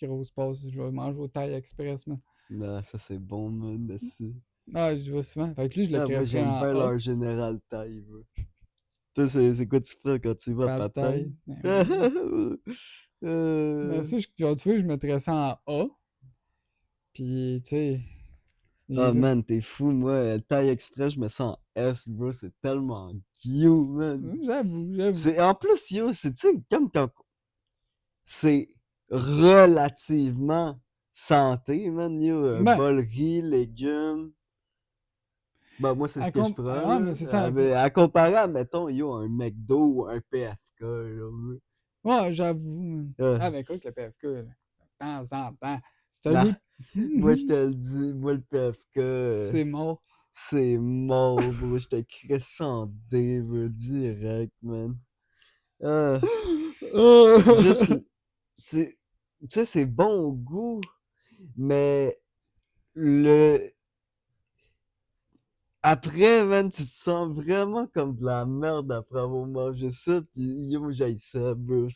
Speaker 2: grosse passe. Je vais manger au Thai Express, man.
Speaker 1: Non, ça c'est bon, man, aussi.
Speaker 2: Ah, je vais souvent. Fait que lui, je le
Speaker 1: Ah, moi
Speaker 2: cresserais
Speaker 1: j'aime
Speaker 2: en
Speaker 1: bien
Speaker 2: A.
Speaker 1: leur général taille, bro. Toi, c'est quoi tu prends quand tu vas
Speaker 2: Pas de
Speaker 1: pas
Speaker 2: taille.
Speaker 1: taille?
Speaker 2: Ben oui. Mais
Speaker 1: Euh,
Speaker 2: ça, genre, tu vois, je mettrais ça en A. Puis, tu sais,
Speaker 1: Ah
Speaker 2: les autres.
Speaker 1: man, t'es fou, moi, taille express, je me sens en S, bro, c'est tellement cute, man.
Speaker 2: J'avoue.
Speaker 1: C'est, en plus, yo, c'est, tu sais, comme quand c'est relativement santé, man, yo,
Speaker 2: Ben,
Speaker 1: bol riz, légumes. Bah, moi, c'est ce que je prends,
Speaker 2: ah, mais
Speaker 1: là.
Speaker 2: c'est ça.
Speaker 1: Mais à comparer à, mettons, yo, un McDo ou un PFK, là.
Speaker 2: Ouais, j'avoue, man.
Speaker 1: Ah,
Speaker 2: Ah, mais quoi que le PFK, là, de temps en temps, si t'as le goût
Speaker 1: ah, moi, je
Speaker 2: de...
Speaker 1: te le dis, moi, le PFK,
Speaker 2: C'est mort.
Speaker 1: c'est mort, bro. Je te crisse en D, bro, direct, man. Ah, juste, c'est, tu sais, c'est bon au goût, mais le, après, man, tu te sens vraiment comme de la merde après avoir mangé ça, pis yo, j'haïs ça, bro,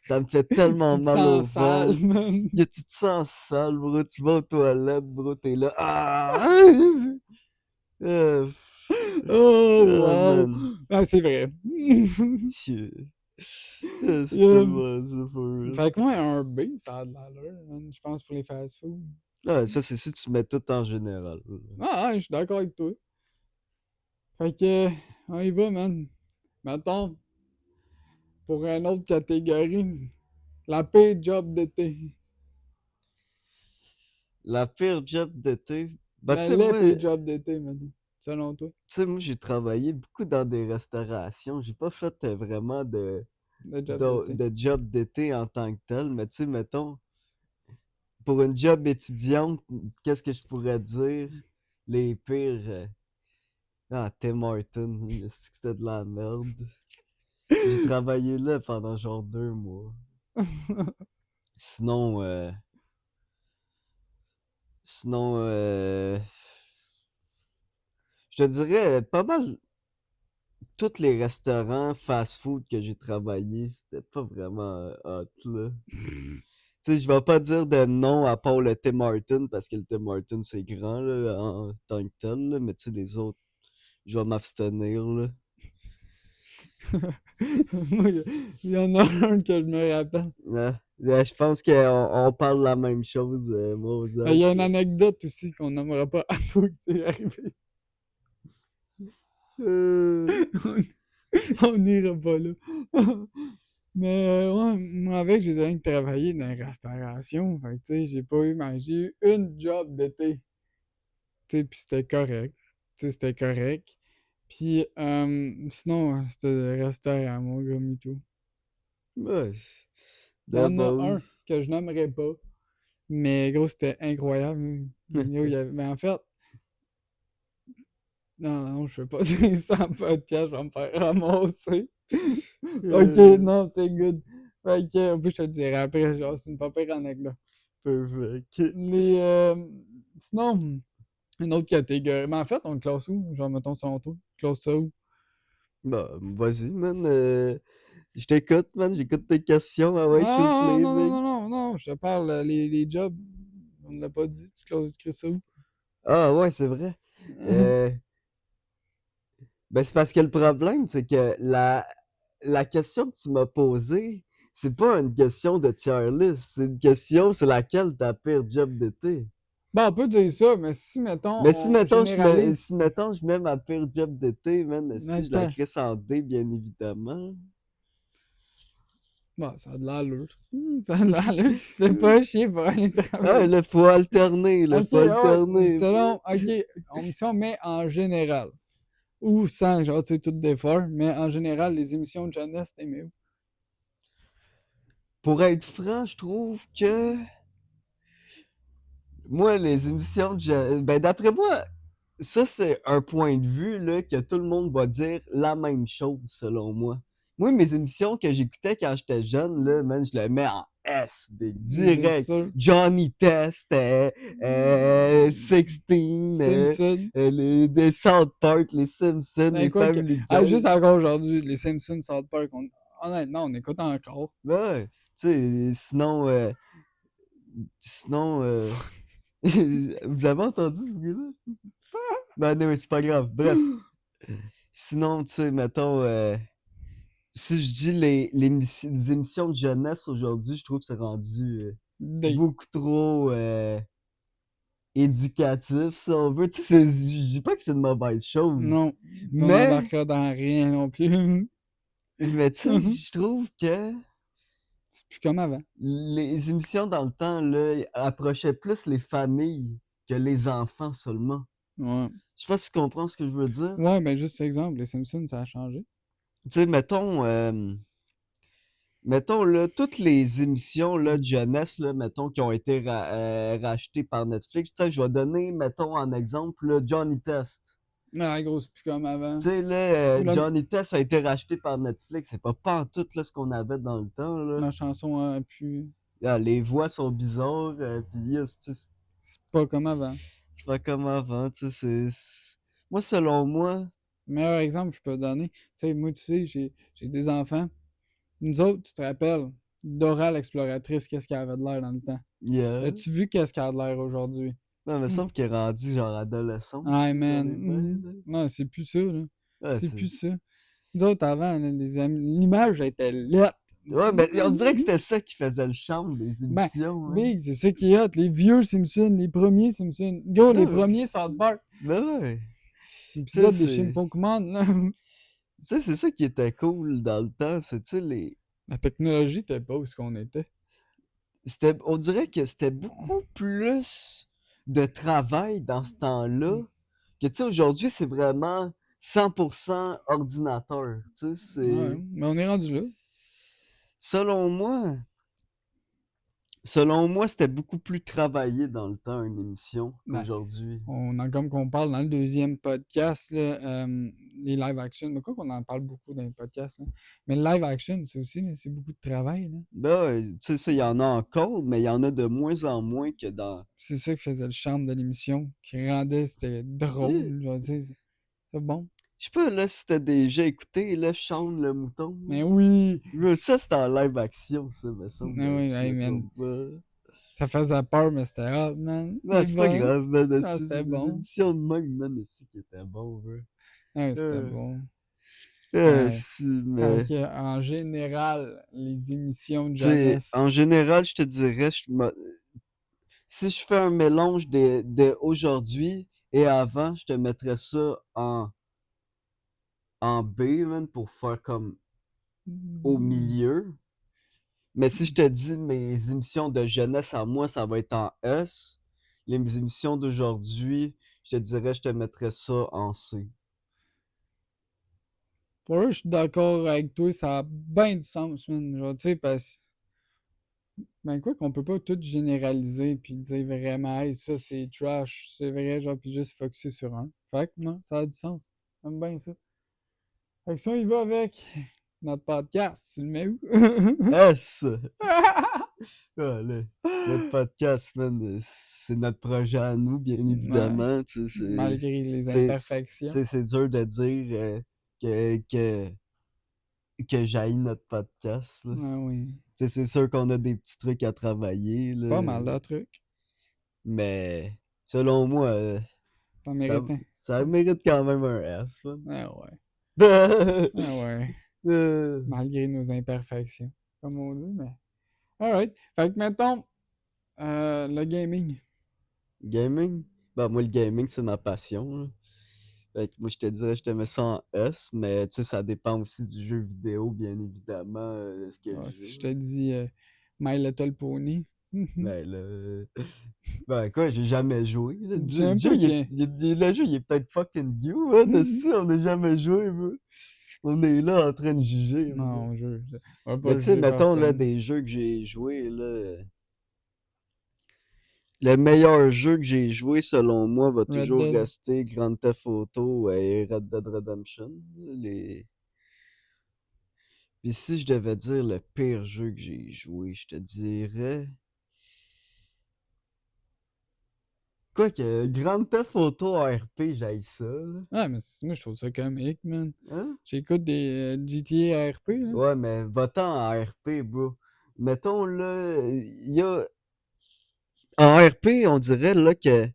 Speaker 1: ça me fait tellement
Speaker 2: Tu te
Speaker 1: mal au
Speaker 2: sens sale,
Speaker 1: ventre.
Speaker 2: man.
Speaker 1: Yo, tu te sens sale, bro, tu vas aux toilettes, bro, t'es là, ah! Euh,
Speaker 2: Oh,
Speaker 1: ah,
Speaker 2: wow.
Speaker 1: man.
Speaker 2: Ah, c'est vrai.
Speaker 1: Shit. Ah, c'est
Speaker 2: Um,
Speaker 1: tellement ça, for real.
Speaker 2: Fait que moi, un B, ça a de l'allure, man, je pense, pour les fast-food.
Speaker 1: Ah, ça, c'est si tu mets tout en général.
Speaker 2: Ah, je suis d'accord avec toi. Fait que, on y va, man. Mettons, pour une autre catégorie, la pire job d'été.
Speaker 1: La pire job d'été. Bah,
Speaker 2: Ben, les pires jobs d'été, man, selon toi,
Speaker 1: moi, j'ai travaillé beaucoup dans des restaurations. J'ai pas fait vraiment
Speaker 2: le job d'été.
Speaker 1: de job d'été en tant que tel, mais tu sais, mettons, pour une job étudiante, qu'est-ce que je pourrais dire? Les pires. Ah, Tim Hortons, est-ce que c'était de la merde? J'ai travaillé là pendant genre 2 mois. Sinon, sinon, je te dirais pas mal tous les restaurants fast-food que j'ai travaillé, c'était pas vraiment hot, là. Tu sais, je vais pas dire de non à part le Tim Hortons parce que le Tim Hortons c'est grand là, en tant que tel, là, mais tu sais, les autres, je vais m'abstenir, là.
Speaker 2: Moi, il y en a un que je me rappelle.
Speaker 1: Je pense qu'on parle la même chose, moi, aux
Speaker 2: Ben, il y a une
Speaker 1: là.
Speaker 2: anecdote aussi qu'on n'aimera pas à toi que c'est arrivé.
Speaker 1: Euh,
Speaker 2: On n'ira pas là. Mais ouais, moi avec, j'ai rien que travaillé dans la restauration. Fait que tu sais, j'ai eu une job d'été. Tu sais, puis c'était correct. Tu sais, c'était correct. Puis sinon, c'était le restaurant, mon gars, MeToo.
Speaker 1: ouais,
Speaker 2: Il y
Speaker 1: de
Speaker 2: en a un
Speaker 1: base.
Speaker 2: que je nommerai pas. Mais gros, c'était incroyable. Yo, mais en fait, non, je peux pas dire ça en podcast, je vais me faire ramasser. Ok,
Speaker 1: Euh,
Speaker 2: non, c'est good. Fait que, en plus, je te le dirai après, genre, c'est une pas pire anecdote.
Speaker 1: Perfect.
Speaker 2: Les, sinon, une autre catégorie. Mais en fait, on le classe où? Genre, mettons, selon toi. Tu classes ça où?
Speaker 1: Bah, vas-y, man. Je t'écoute, man. J'écoute tes questions. Ah ouais, shoot
Speaker 2: Non,
Speaker 1: play,
Speaker 2: non, non,
Speaker 1: big.
Speaker 2: non, non, non, je te parle, les jobs. On ne l'a pas dit. Tu crées ça où?
Speaker 1: Ah ouais, c'est vrai. Euh, Ben, c'est parce que le problème, c'est que la question que tu m'as posée, c'est pas une question de tier list. C'est une question, c'est laquelle ta pire job d'été.
Speaker 2: Bon, on peut dire ça, mais si, mettons,
Speaker 1: Mais
Speaker 2: on généralise.
Speaker 1: si mettons, je mets ma pire job d'été, man, si je la
Speaker 2: Attends.
Speaker 1: crée en D, bien évidemment.
Speaker 2: Bon, ça a de l'allure. Ça a de l'allure. Tu te fais pas chier pour aller
Speaker 1: Ah,
Speaker 2: travailler.
Speaker 1: là, faut alterner, là,
Speaker 2: Ok,
Speaker 1: faut
Speaker 2: ah ouais.
Speaker 1: alterner.
Speaker 2: Selon, ok, si on met en général. Ou sans, genre, tu sais, tout d'effort, mais en général, les émissions de jeunesse, t'aimais où?
Speaker 1: Pour être franc, je trouve que moi, les émissions ben d'après moi, ça c'est un point de vue là, que tout le monde va dire la même chose selon moi. Moi, mes émissions que j'écoutais quand j'étais jeune, là, man, je les mets en S, big,
Speaker 2: C'est
Speaker 1: direct.
Speaker 2: sûr.
Speaker 1: Johnny Test, 16,
Speaker 2: Simpson.
Speaker 1: des South Park, les Simpsons,
Speaker 2: Ben
Speaker 1: les
Speaker 2: quoi que.
Speaker 1: Family
Speaker 2: Ah,
Speaker 1: Guy.
Speaker 2: juste encore aujourd'hui, les Simpsons, South Park, honnêtement, on écoute encore.
Speaker 1: Ouais, tu sais, sinon, Sinon, vous avez entendu ce bruit-là? Ben non, c'est pas grave. Bref. Sinon, tu sais, mettons, si je dis les émissions de jeunesse aujourd'hui, je trouve que c'est rendu
Speaker 2: Des.
Speaker 1: beaucoup trop éducatif, si on veut. Tu sais, je dis pas que c'est une mauvaise chose,
Speaker 2: Non. Puis on
Speaker 1: mais,
Speaker 2: embarquera dans rien non plus.
Speaker 1: mais tu sais, je trouve que
Speaker 2: C'est plus comme avant.
Speaker 1: les émissions dans le temps, là, approchaient plus les familles que les enfants seulement.
Speaker 2: Ouais.
Speaker 1: Je sais pas si tu comprends ce que je veux dire.
Speaker 2: Ouais, ben juste exemple, les Simpsons, ça a changé.
Speaker 1: Tu sais, mettons là, toutes les émissions là, de jeunesse, là, mettons, qui ont été rachetées par Netflix. Tu sais, je vais donner, mettons, en exemple, là, Johnny Test.
Speaker 2: Ah, gros, c'est plus comme avant.
Speaker 1: Tu sais, là,
Speaker 2: La,
Speaker 1: Johnny Test a été racheté par Netflix. C'est pas en tout là, ce qu'on avait dans le temps. Là.
Speaker 2: la chanson a plus.
Speaker 1: Ah, les voix sont bizarres, puis
Speaker 2: C'est pas comme avant.
Speaker 1: c'est pas comme avant. Tu sais, moi, selon moi,
Speaker 2: Meilleur exemple que je peux donner. Tu sais, moi, tu sais, j'ai des enfants. Nous autres, tu te rappelles, Dora l'exploratrice, qu'est-ce qu'elle avait de l'air dans le temps?
Speaker 1: yeah.
Speaker 2: As-tu vu qu'est-ce qu'elle a de l'air aujourd'hui?
Speaker 1: Non, il me
Speaker 2: Hmm.
Speaker 1: semble qu'il est rendu genre adolescent.
Speaker 2: Ah,
Speaker 1: Dans
Speaker 2: man.
Speaker 1: les bains, là.
Speaker 2: Non, c'est plus ça, là.
Speaker 1: Ouais,
Speaker 2: C'est plus ça. Nous autres, avant, là, l'image était là.
Speaker 1: ouais, mais on dirait que c'était ça qui faisait le charme des
Speaker 2: Ben,
Speaker 1: émissions. Hein.
Speaker 2: Big, c'est ça qui est hot. Les vieux Simpsons, les premiers Simpsons. Go, les
Speaker 1: Non, mais
Speaker 2: premiers South Park.
Speaker 1: ben ouais. Ça,
Speaker 2: L'épisode des Shin
Speaker 1: c'est.
Speaker 2: Pokémon, là.
Speaker 1: Ça, c'est ça qui était cool dans le temps. C'est, tu sais,
Speaker 2: La technologie était pas où ce qu'on était.
Speaker 1: on dirait que c'était beaucoup plus de travail dans ce temps-là. Que, tu sais, aujourd'hui, c'est vraiment 100% ordinateur. Tu sais,
Speaker 2: Ouais,
Speaker 1: c'est.
Speaker 2: mais on est rendu là.
Speaker 1: Selon moi, selon moi, c'était beaucoup plus travaillé dans le temps, une émission,
Speaker 2: Ben,
Speaker 1: qu'aujourd'hui.
Speaker 2: comme qu'on parle dans le deuxième podcast, là, les live action. Mais quoi qu'on en parle beaucoup dans les podcasts, là. Mais le live action, c'est aussi, là, c'est beaucoup de travail, là.
Speaker 1: Ben, ouais, tu sais, ça, il y en a encore, mais il y en a de moins en moins que dans.
Speaker 2: C'est ça qui faisait le charme de l'émission, qui rendait, c'était drôle, genre, tu sais, c'est bon.
Speaker 1: Je sais pas, là, si t'as déjà écouté, là, Shaun le mouton.
Speaker 2: Mais oui!
Speaker 1: Mais ça, c'était en live action, ça, me semble,
Speaker 2: Mais oui,
Speaker 1: si je
Speaker 2: hey,
Speaker 1: me
Speaker 2: man.
Speaker 1: trompe pas.
Speaker 2: Ça faisait peur, mais c'était hot, man.
Speaker 1: Non,
Speaker 2: C'est
Speaker 1: c'est pas
Speaker 2: bon.
Speaker 1: grave, man.
Speaker 2: Ah,
Speaker 1: C'est
Speaker 2: c'était
Speaker 1: des
Speaker 2: bon.
Speaker 1: émissions de même, man, aussi, qui étaient bons, ouais.
Speaker 2: Ah, c'était
Speaker 1: Euh,
Speaker 2: bon. Ouais.
Speaker 1: si,
Speaker 2: Fait
Speaker 1: mais.
Speaker 2: que, en général, les émissions de
Speaker 1: Tu sais,
Speaker 2: jeunesse.
Speaker 1: en général, je te dirais, si je fais un mélange de aujourd'hui et avant, je te mettrais ça en B, man, pour faire comme au milieu. Mais si je te dis mes émissions de jeunesse à moi, ça va être en S. Les émissions d'aujourd'hui, je te dirais, je te mettrais ça en C.
Speaker 2: Pour eux, je suis d'accord avec toi, ça a bien du sens, man. Genre, tu sais, parce ben quoi qu'on peut pas tout généraliser puis dire vraiment, hey, ça c'est trash, c'est vrai, genre, puis juste focuser sur un. Fait que non, ça a du sens. J'aime bien ça. Fait que ça, il va avec notre podcast. Tu le mets où?
Speaker 1: S! Ah, notre podcast, man, c'est notre projet à nous, bien
Speaker 2: Ouais,
Speaker 1: évidemment. Tu sais,
Speaker 2: malgré les
Speaker 1: c'est,
Speaker 2: imperfections.
Speaker 1: c'est dur de dire que, que, que j'haïs notre podcast. Là.
Speaker 2: Ah oui.
Speaker 1: Tu sais, c'est sûr qu'on a des petits trucs à travailler,
Speaker 2: Pas
Speaker 1: là,
Speaker 2: mal de trucs.
Speaker 1: mais selon moi,
Speaker 2: Ça
Speaker 1: ça,
Speaker 2: mérite un.
Speaker 1: ça mérite quand même un S.
Speaker 2: Ah ouais.
Speaker 1: Man.
Speaker 2: Ah ouais. Malgré nos imperfections. Comme on dit, mais. Alright. Fait que mettons le gaming.
Speaker 1: Gaming? Ben, moi, le gaming, c'est ma passion. Là. Fait que moi, je te dirais, je te mets ça en S, mais tu sais, ça dépend aussi du jeu vidéo, bien évidemment, de ce que
Speaker 2: Ah,
Speaker 1: je
Speaker 2: si je
Speaker 1: joue.
Speaker 2: te dis My Little Pony.
Speaker 1: Ben là, ben quoi, j'ai jamais joué. Là. Le
Speaker 2: J'aime
Speaker 1: jeu,
Speaker 2: pas si.
Speaker 1: le jeu, il est peut-être fucking new, hein, de ça, on n'a jamais joué, moi. On est là en train de juger. Moi.
Speaker 2: Non, on va
Speaker 1: Mais
Speaker 2: pas
Speaker 1: tu sais,
Speaker 2: juger
Speaker 1: mettons, là,
Speaker 2: personne.
Speaker 1: des jeux que j'ai joués, là, le meilleur jeu que j'ai joué, selon moi, va
Speaker 2: Red
Speaker 1: toujours
Speaker 2: Dead.
Speaker 1: rester Grand Theft Auto et Red Dead Redemption. Les... Puis si je devais dire le pire jeu que j'ai joué, je te dirais... Quoique, Grand Theft Auto RP, j'aille ça, là.
Speaker 2: Ah, mais moi je trouve ça comique, man.
Speaker 1: Hein?
Speaker 2: J'écoute des GTA RP, là.
Speaker 1: Ouais, mais va-t'en en RP, bro. Mettons, là, il y a... En RP, on dirait là que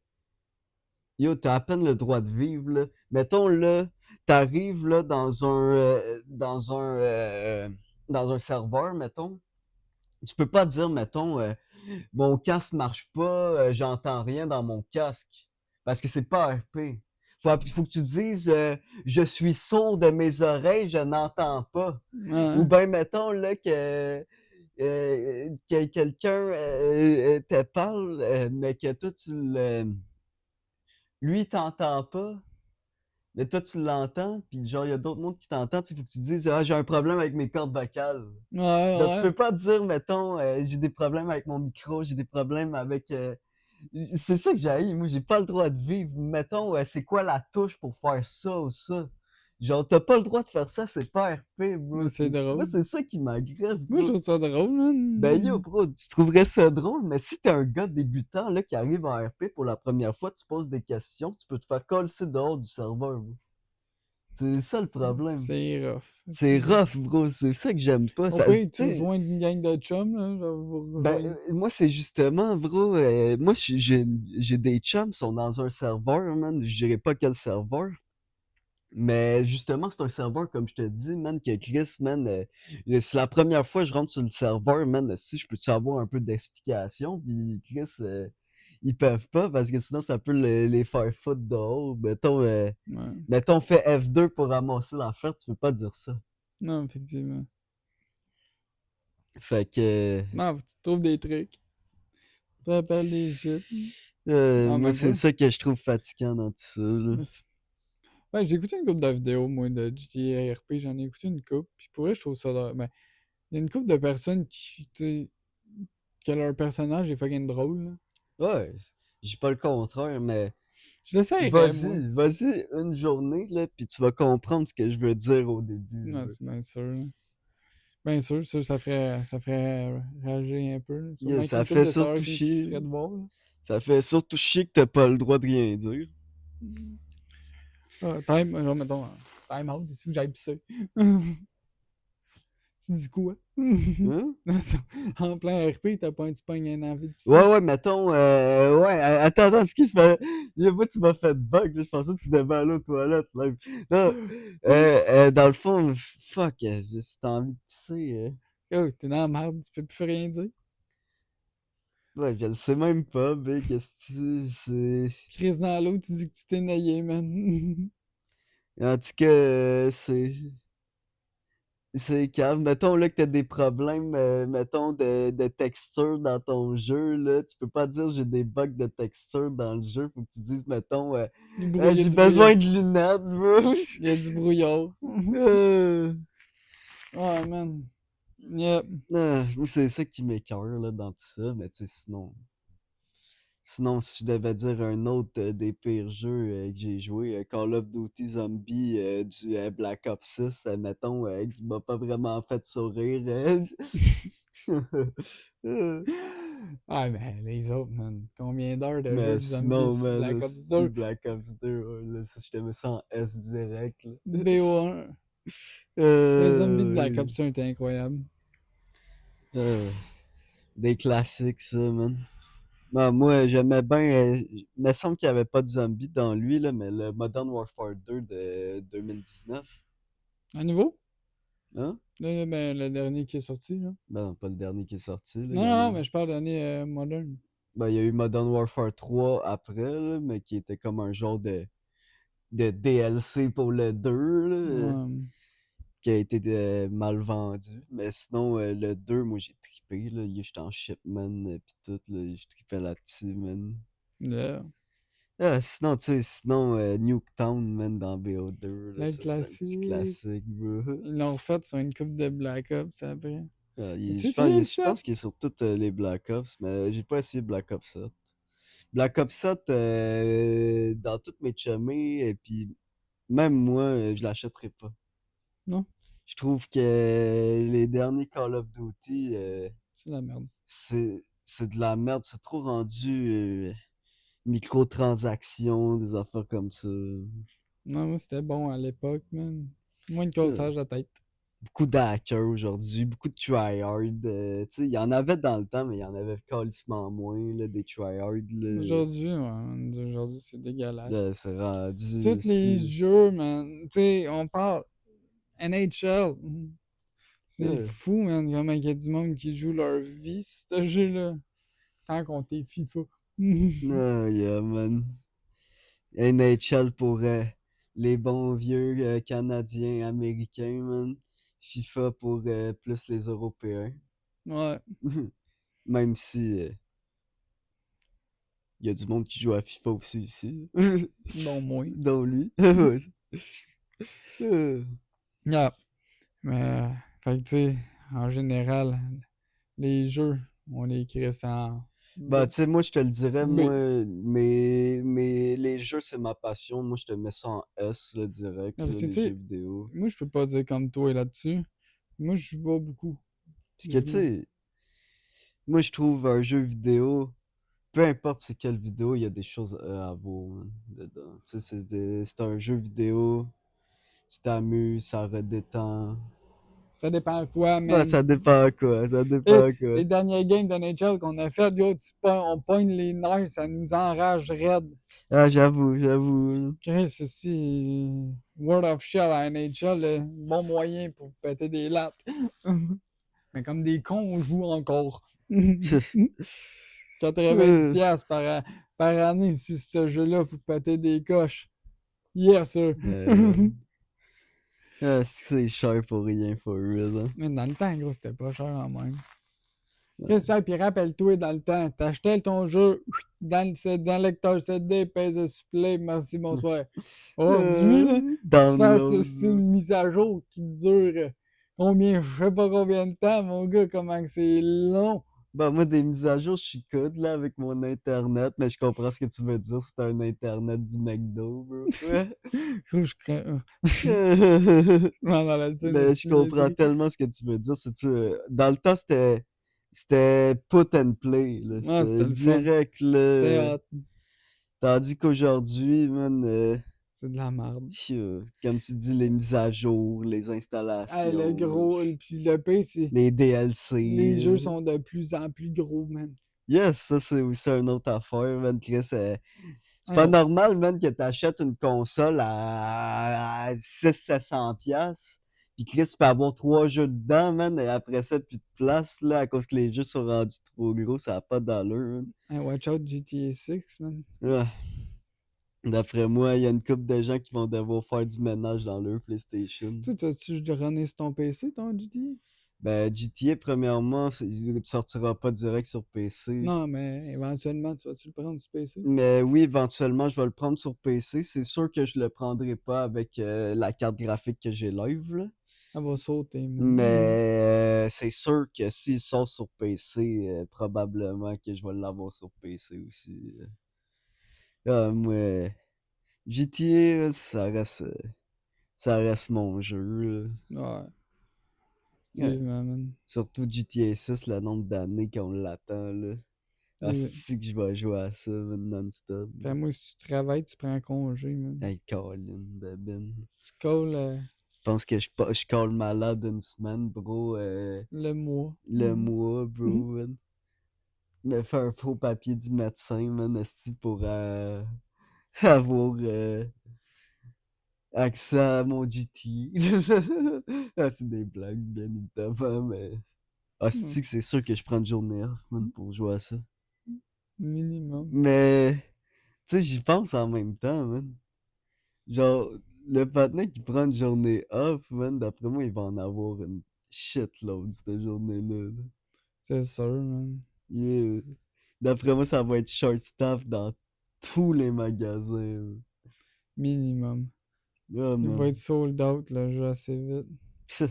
Speaker 1: yo, t'as à peine le droit de vivre là. Mettons là, t'arrives là dans un serveur, mettons. Tu peux pas dire, mettons, mon casque marche pas, j'entends rien dans mon casque. Parce que c'est pas RP. Faut que tu dises, je suis sourd de mes oreilles, je n'entends pas. Ou
Speaker 2: Ouais.
Speaker 1: ben, mettons, là, que quelqu'un te parle, mais que toi, lui, il t'entend pas, mais toi, tu l'entends, puis genre, il y a d'autres mondes qui t'entendent, il faut que tu dises, ah, j'ai un problème avec mes cordes vocales.
Speaker 2: Ouais,
Speaker 1: Genre, tu
Speaker 2: ouais.
Speaker 1: peux pas dire, mettons, j'ai des problèmes avec mon micro, j'ai des problèmes avec. C'est ça que j'ai. Moi, j'ai pas le droit de vivre. Mettons, c'est quoi la touche pour faire ça ou ça? Genre, t'as pas le droit de faire ça, c'est pas RP, bro.
Speaker 2: Mais c'est
Speaker 1: Moi,
Speaker 2: drôle.
Speaker 1: c'est ça qui m'agresse,
Speaker 2: Moi, je
Speaker 1: bro.
Speaker 2: trouve ça drôle,
Speaker 1: Ben yo,
Speaker 2: man.
Speaker 1: bro, tu trouverais ça drôle, mais si t'es un gars débutant là, qui arrive en RP pour la première fois, tu poses des questions, tu peux te faire coller dehors du serveur, bro. C'est ça le problème.
Speaker 2: C'est rough.
Speaker 1: C'est rough, bro. C'est ça que j'aime pas.
Speaker 2: Au
Speaker 1: Ça, tu
Speaker 2: pire, tu
Speaker 1: sais,
Speaker 2: rejoins une gang de chums, là, genre, vous
Speaker 1: ben,
Speaker 2: rejoignez.
Speaker 1: moi, c'est justement, bro, moi, j'ai des chums qui sont dans un serveur, man. Je dirais pas quel serveur. Mais justement, c'est un serveur, comme je te dis, man, que Chris, man, c'est la première fois que je rentre sur le serveur, man, si je peux savoir un peu d'explication, puis Chris, ils peuvent pas, parce que sinon, ça peut les faire foutre dehors.
Speaker 2: Ouais.
Speaker 1: Mettons, fait F2 pour ramasser l'affaire, tu peux pas dire ça.
Speaker 2: Non, effectivement.
Speaker 1: Fait que,
Speaker 2: Non, faut que tu trouves des trucs. Tu rappelles des shit. Non,
Speaker 1: moi,
Speaker 2: même
Speaker 1: c'est
Speaker 2: pas.
Speaker 1: ça que je trouve fatigant dans tout ça, là.
Speaker 2: Mais ouais, j'ai écouté une couple de vidéos, moi, de GTA RP. J'en ai écouté une couple. Puis pour vrai, je trouve ça drôle. Mais il y a une couple de personnes qui, tu sais, que leur personnage est fucking drôle, là.
Speaker 1: Ouais, j'ai pas le contraire, mais
Speaker 2: Je l'essayerais, moi.
Speaker 1: vas-y une journée, là, puis tu vas comprendre ce que je veux dire au début,
Speaker 2: Non,
Speaker 1: là.
Speaker 2: c'est bien sûr, là. Bien sûr, ça ferait rager un peu, là. Sûrement
Speaker 1: Yeah,
Speaker 2: qu'il y a
Speaker 1: ça
Speaker 2: une couple
Speaker 1: fait
Speaker 2: de serveurs
Speaker 1: surtout
Speaker 2: qui crisseraient
Speaker 1: chier.
Speaker 2: de voir, là.
Speaker 1: Ça fait surtout chier que t'as pas le droit de rien dire.
Speaker 2: Ah, genre, mettons, time out, ici où j'aille pisser. Tu dis quoi?
Speaker 1: Hein?
Speaker 2: En plein RP, t'as pas un petit pognes une envie de pisser.
Speaker 1: Ouais, mettons, ouais, attends, excuse-moi, il y a pas, tu m'as fait bug, là, je pensais que tu devais aller aux toilettes, là. Non, dans le fond, fuck, si t'as envie de pisser,
Speaker 2: Oh, t'es dans la merde, tu peux plus rien dire.
Speaker 1: ouais, je le sais même pas, mais qu'est-ce que c'est.
Speaker 2: Crise dans l'eau, tu dis que tu t'es naillé, man.
Speaker 1: En tout cas, c'est calme. Mettons là que t'as des problèmes, mettons, de texture dans ton jeu, là. Tu peux pas dire j'ai des bugs de texture dans le jeu. Faut que tu dises, mettons,
Speaker 2: Il y a
Speaker 1: j'ai
Speaker 2: du brouillard.
Speaker 1: besoin de lunettes, bro.
Speaker 2: Il y a du brouillard.
Speaker 1: Euh,
Speaker 2: Oh, man. Yep.
Speaker 1: moi, c'est ça qui m'écoeure là, dans tout ça. Mais tu sais, sinon, si je devais dire un autre des pires jeux que j'ai joué, Call of Duty Zombie du Black Ops 6, mettons, qui m'a pas vraiment fait sourire.
Speaker 2: Ah, mais les autres, man. Combien d'heures de jeu
Speaker 1: Mais
Speaker 2: de zombies
Speaker 1: sinon,
Speaker 2: sur
Speaker 1: man,
Speaker 2: Black Ops
Speaker 1: si
Speaker 2: 2?
Speaker 1: Black Ops 2, ouais, là, ça, je te mets ça en S direct, là.
Speaker 2: BO1. Les zombies de Black
Speaker 1: Oui.
Speaker 2: Ops 1 étaient incroyables.
Speaker 1: Euh, des classiques, ça, man. Non, moi, j'aimais bien. Il me semble qu'il n'y avait pas de zombies dans lui, là, mais le Modern Warfare 2 de 2019.
Speaker 2: À nouveau?
Speaker 1: Hein?
Speaker 2: Là, ben, le dernier qui est sorti, là.
Speaker 1: Ben, non, pas le dernier qui est sorti, là. Il
Speaker 2: Non,
Speaker 1: y en a
Speaker 2: non,
Speaker 1: eu.
Speaker 2: mais je parle dernier modern.
Speaker 1: Ben, il y a eu Modern Warfare 3 après, là, mais qui était comme un genre de DLC pour le 2, là.
Speaker 2: Ouais.
Speaker 1: Qui a été mal vendu. Mais sinon, le 2 moi j'ai trippé. Là. J'étais en shipman pis tout. Là. Je trippais là-dessus, man.
Speaker 2: Yeah.
Speaker 1: Ah, sinon, tu sais, sinon, Nuketown, man, dans BO2, là,
Speaker 2: Le
Speaker 1: ça c'est un petit
Speaker 2: classique.
Speaker 1: classique, bro.
Speaker 2: Ils l'ont refait sur une coupe de Black Ops après.
Speaker 1: Ah,
Speaker 2: As-tu essayé le
Speaker 1: je
Speaker 2: 7?
Speaker 1: pense qu'il est sur toutes les Black Ops, mais j'ai pas essayé Black Ops 7. Black Ops 7, dans toutes mes chummies, et puis même moi, je l'achèterai pas.
Speaker 2: Non,
Speaker 1: Je trouve que les derniers Call of Duty,
Speaker 2: c'est la merde.
Speaker 1: c'est de la merde. C'est trop rendu microtransactions, des affaires comme ça.
Speaker 2: Non, moi c'était bon à l'époque, man. Moins de
Speaker 1: Euh,
Speaker 2: cassage à tête.
Speaker 1: beaucoup d'hackers aujourd'hui, beaucoup de tryhard. Tu sais, il y en avait dans le temps, mais il y en avait calissement moins, là, des tryhard.
Speaker 2: Aujourd'hui, ouais, aujourd'hui, c'est dégueulasse.
Speaker 1: Là, c'est rendu.
Speaker 2: Tous les jeux, man. Tu sais, on parle NHL. C'est
Speaker 1: Euh,
Speaker 2: fou, man, comment il y a du monde qui joue leur vie, ce jeu-là. Sans compter FIFA.
Speaker 1: yeah, man. NHL pour les bons vieux Canadiens, Américains, man. FIFA pour plus les Européens.
Speaker 2: Ouais,
Speaker 1: Même si il y a du monde qui joue à FIFA aussi ici.
Speaker 2: bon, moins.
Speaker 1: Dont lui. Ouais.
Speaker 2: Yeah. Mais, fait que, tu sais, en général, les jeux, on les crée en
Speaker 1: Bah,
Speaker 2: B.
Speaker 1: tu sais, moi, je te le dirais,
Speaker 2: B.
Speaker 1: moi, les jeux, c'est ma passion. Moi, je te mets ça en S, là, direct,
Speaker 2: Non,
Speaker 1: là,
Speaker 2: parce que, tu
Speaker 1: les jeux
Speaker 2: sais,
Speaker 1: vidéo.
Speaker 2: moi, je peux pas dire comme toi là-dessus. Moi, je joue pas beaucoup.
Speaker 1: Parce que,
Speaker 2: Je
Speaker 1: tu
Speaker 2: joue.
Speaker 1: sais, moi, je trouve un jeu vidéo, peu importe c'est quelle vidéo, il y a des choses à voir, man, dedans. Tu sais, c'est un jeu vidéo, tu t'amuses, ça redétend.
Speaker 2: Ça dépend quoi,
Speaker 1: Bah,
Speaker 2: man.
Speaker 1: ça dépend à quoi, ça
Speaker 2: Et
Speaker 1: dépend à quoi.
Speaker 2: les derniers games de NHL qu'on a fait, yo, on pogne les nerfs, ça nous enrage raide.
Speaker 1: Ah, j'avoue.
Speaker 2: Chris, ceci, World of Shell à NHL, bon moyen pour péter des lattes. Mais comme des cons, on joue encore.
Speaker 1: Euh,
Speaker 2: 90$ par année, si ce jeu-là pour péter des coches. Yes, sir.
Speaker 1: euh, c'est cher pour rien, for real, hein.
Speaker 2: Mais dans le temps, gros, c'était pas cher en même.
Speaker 1: Ouais.
Speaker 2: Qu'est-ce que tu fais? Puis rappelle-toi, dans le temps, t'achetais ton jeu dans le lecteur CD, pèse sur play, merci, bonsoir. Aujourd'hui, là, tu fasses
Speaker 1: Download,
Speaker 2: c'est
Speaker 1: bro.
Speaker 2: une mise à jour qui dure combien, je sais pas combien de temps, mon gars, comment que c'est long.
Speaker 1: Bah, moi, des mises à jour, je suis code, là, avec mon internet, mais je comprends ce que tu veux dire, c'est un internet du McDo, bro. Ouais.
Speaker 2: Je crains. Je m'en allais le dire, une
Speaker 1: Mais je
Speaker 2: petite
Speaker 1: comprends
Speaker 2: niaiserie.
Speaker 1: tellement ce que tu veux dire. Dans le temps, c'était put and play, là.
Speaker 2: Ouais,
Speaker 1: C'était
Speaker 2: c'était le fun.
Speaker 1: direct,
Speaker 2: C'était
Speaker 1: là.
Speaker 2: hot.
Speaker 1: Tandis qu'aujourd'hui, man,
Speaker 2: C'est de la merde.
Speaker 1: comme tu dis, les mises à jour, les
Speaker 2: Hey, le
Speaker 1: installations,
Speaker 2: gros, puis le pire, c'est
Speaker 1: les
Speaker 2: les jeux
Speaker 1: DLC.
Speaker 2: sont de plus en plus gros, man.
Speaker 1: Yes, ça c'est aussi une autre affaire, man. Chris, c'est pas
Speaker 2: Hey,
Speaker 1: normal, man, que t'achètes une console à 600-700 piastres. Puis Chris, tu peux avoir 3 jeux dedans, man, et après ça, plus de place, là, à cause que les jeux sont rendus trop gros, ça a pas d'allure, man.
Speaker 2: hey, watch out GTA 6, man.
Speaker 1: Ah, d'après moi, il y a une couple de gens qui vont devoir faire du ménage dans leur PlayStation.
Speaker 2: Toi, tu runner sur ton PC, ton GTA?
Speaker 1: Ben, GTA, premièrement, il sortira pas direct sur PC.
Speaker 2: Non, mais éventuellement, tu vas-tu le prendre sur PC?
Speaker 1: Mais oui, éventuellement, je vais le prendre sur PC. C'est sûr que je le prendrai pas avec la carte graphique que j'ai live, là.
Speaker 2: Elle va sauter, man.
Speaker 1: Mais c'est sûr que s'il sort sur PC, probablement que je vais l'avoir sur PC aussi. Moi, GTA, ça reste mon jeu,
Speaker 2: Ouais,
Speaker 1: là.
Speaker 2: effectivement, man.
Speaker 1: Surtout GTA 6, le nombre d'années qu'on l'attend, là. Ah,
Speaker 2: Les-
Speaker 1: c'est que je vais jouer à ça, man, non-stop.
Speaker 2: Puis moi, si tu travailles, tu prends congé, man.
Speaker 1: Hey, Colin, Babin.
Speaker 2: Tu calls
Speaker 1: Je pense que je colle malade une semaine, bro.
Speaker 2: le mois.
Speaker 1: Le mois, bro, man. Me fait un faux papier du médecin, man, esti, pour avoir accès à mon GT. Ah, c'est des blagues, bien évidemment, mais. Ah,
Speaker 2: Hmm.
Speaker 1: c'est sûr que je prends une journée off, man, pour jouer à ça.
Speaker 2: Minimum.
Speaker 1: Mais, tu sais, j'y pense en même temps, man. Genre, le patinet qui prend une journée off, man, d'après moi, il va en avoir une shitload cette journée-là, là.
Speaker 2: C'est sûr, man.
Speaker 1: Yeah. D'après moi, ça va être short staff dans tous les magasins.
Speaker 2: Minimum.
Speaker 1: Ah,
Speaker 2: Il va être
Speaker 1: man.
Speaker 2: sold out, le jeu, assez vite.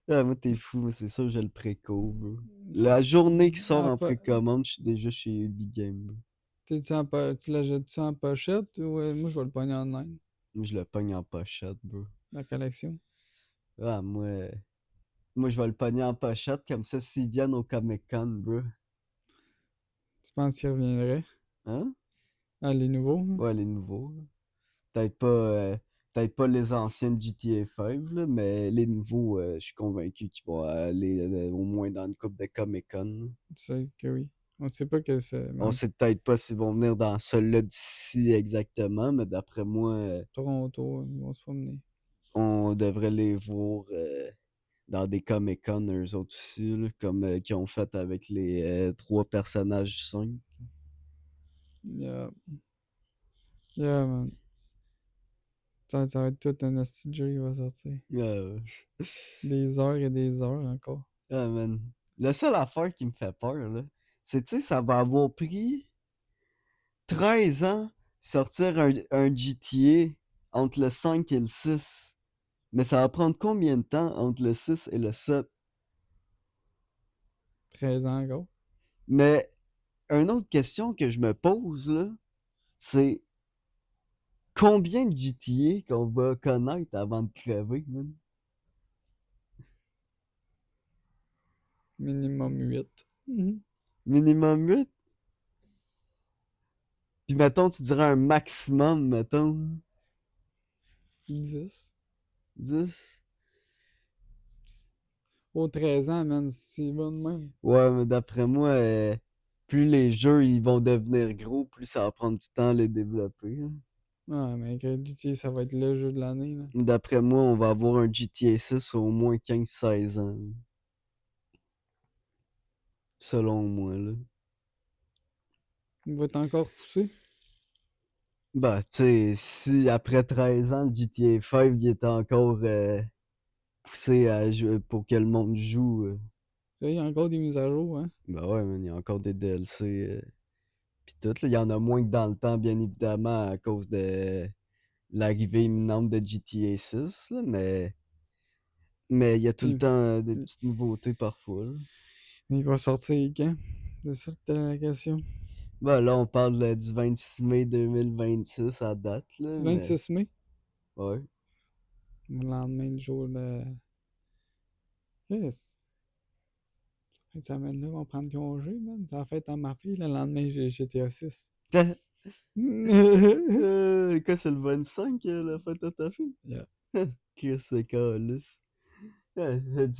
Speaker 1: Ah, moi, t'es fou, moi, c'est sûr, j'ai le préco, bro. La journée qui sort
Speaker 2: Ah,
Speaker 1: en précommande, je suis déjà chez Big Game, bro.
Speaker 2: tu l'achètes-tu en pochette ou moi je vais le pogner en ligne,
Speaker 1: Moi, je le pogne en pochette, bro.
Speaker 2: la collection?
Speaker 1: Ah, moi, je vais le pogner en pochette, comme ça, s'ils viennent au Comic-Con, bro.
Speaker 2: Tu penses qu'il reviendrait?
Speaker 1: Hein?
Speaker 2: Ah, les nouveaux, hein?
Speaker 1: Ouais, les nouveaux, là. Peut-être pas, peut-être pas les anciennes GTA 5, là, mais les nouveaux, je suis convaincu qu'ils vont aller au moins dans une coupe de Comic-Con.
Speaker 2: Tu sais que oui. On ne sait pas que c'est.
Speaker 1: On sait peut-être pas s'ils vont venir dans celui-là d'ici exactement, mais d'après moi,
Speaker 2: Toronto, ils vont se promener.
Speaker 1: on devrait les voir dans des Comic-Con, eux autres aussi, là, comme qu'ils ont fait avec les 3 personnages du 5.
Speaker 2: Yeah. Yeah, man. Ça va être tout un esti de jeu qui va sortir.
Speaker 1: Euh,
Speaker 2: Des heures et des heures encore.
Speaker 1: ah, man. La seule affaire qui me fait peur, là, c'est, tu sais, ça va avoir pris 13 ans sortir un GTA entre le 5 et le 6. Mais ça va prendre combien de temps entre le 6 et le 7?
Speaker 2: 13 ans encore.
Speaker 1: Mais une autre question que je me pose, là, c'est combien de GTA qu'on va connaître avant de crever, man?
Speaker 2: Minimum 8.
Speaker 1: Minimum 8? Puis mettons, tu dirais un maximum, mettons,
Speaker 2: 10.
Speaker 1: 10?
Speaker 2: Au 13 ans, man, c'est bon de même.
Speaker 1: Ouais, mais d'après moi, plus les jeux ils vont devenir gros, plus ça va prendre du temps à les développer, hein.
Speaker 2: Ouais, mais avec GTA, ça va être le jeu de l'année, là.
Speaker 1: D'après moi, on va avoir un GTA 6 au moins 15-16 ans. Selon moi, là.
Speaker 2: Il va être encore poussé.
Speaker 1: Bah, tu sais, si après 13 ans, le GTA 5 il est encore poussé à jouer pour que le monde joue,
Speaker 2: Il y a encore des mises à jour, hein.
Speaker 1: bah ouais, man, il y a encore des DLC. Pis tout, là. Il y en a moins que dans le temps, bien évidemment, à cause de l'arrivée imminente de GTA 6, là, mais il y a tout le
Speaker 2: Il,
Speaker 1: temps des
Speaker 2: il-
Speaker 1: petites nouveautés parfois, là.
Speaker 2: il va sortir quand? C'est ça que t'as la question.
Speaker 1: Bah là, on parle du 26 mai 2026 à date, là,
Speaker 2: C'est
Speaker 1: mais
Speaker 2: 26 mai,
Speaker 1: ouais.
Speaker 2: le lendemain du jour de. Yes. Cette semaine-là, on va prendre congé, man. Ça va faire à ma fille, le lendemain, j'ai GTA 6.
Speaker 1: Quoi, c'est le 25, la fête à ta fille?
Speaker 2: Yeah.
Speaker 1: Chris, c'est calice. Tu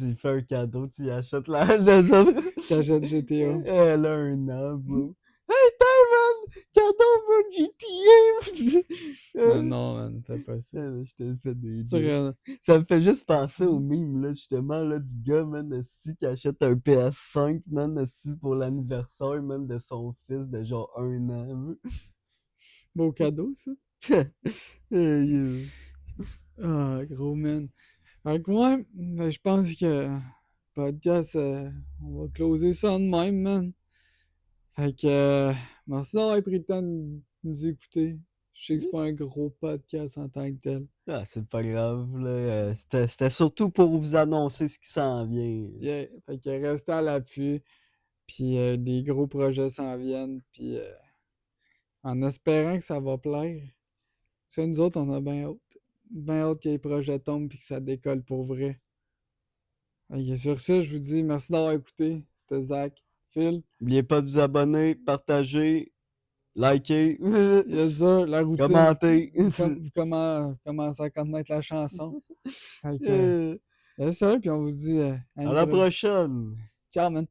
Speaker 1: lui fais un cadeau, tu lui achètes la œuvre.
Speaker 2: T'achètes GTA.
Speaker 1: Elle a un an, bro. Hey, t'as man! Cadeau, mon GTA!
Speaker 2: Non, non, man, fais pas ça.
Speaker 1: Je te fais des
Speaker 2: Sur,
Speaker 1: jokes. Ça me fait juste penser au meme, là, justement, là, du gars, man, aussi, qui achète un PS5, man, aussi, pour l'anniversaire, man, de son fils de genre 1 an.
Speaker 2: beau cadeau, ça.
Speaker 1: Hey,
Speaker 2: Ah, gros, man. Fait que moi, ben, je pense que podcast, on va closer ça de même, man. Fait que, merci d'avoir pris le temps de nous écouter. Je sais que c'est pas un gros podcast en tant que tel.
Speaker 1: Ah, c'est pas grave, là. C'était surtout pour vous annoncer ce qui s'en vient.
Speaker 2: Yeah. Fait que restez à l'affût. Puis des gros projets s'en viennent. Puis en espérant que ça va plaire. Parce que nous autres, on a bien hâte. Bien hâte que les projets tombent puis que ça décolle pour vrai. Fait que sur ça, je vous dis merci d'avoir écouté. C'était Zach, Phil.
Speaker 1: N'oubliez pas de vous abonner, partager, liker,
Speaker 2: Yes, sir, la routine.
Speaker 1: commenter.
Speaker 2: Vous commencez à connaître la chanson. Fait que,
Speaker 1: Euh,
Speaker 2: yes, sir, puis on vous dit
Speaker 1: à la prochaine!
Speaker 2: ciao, man.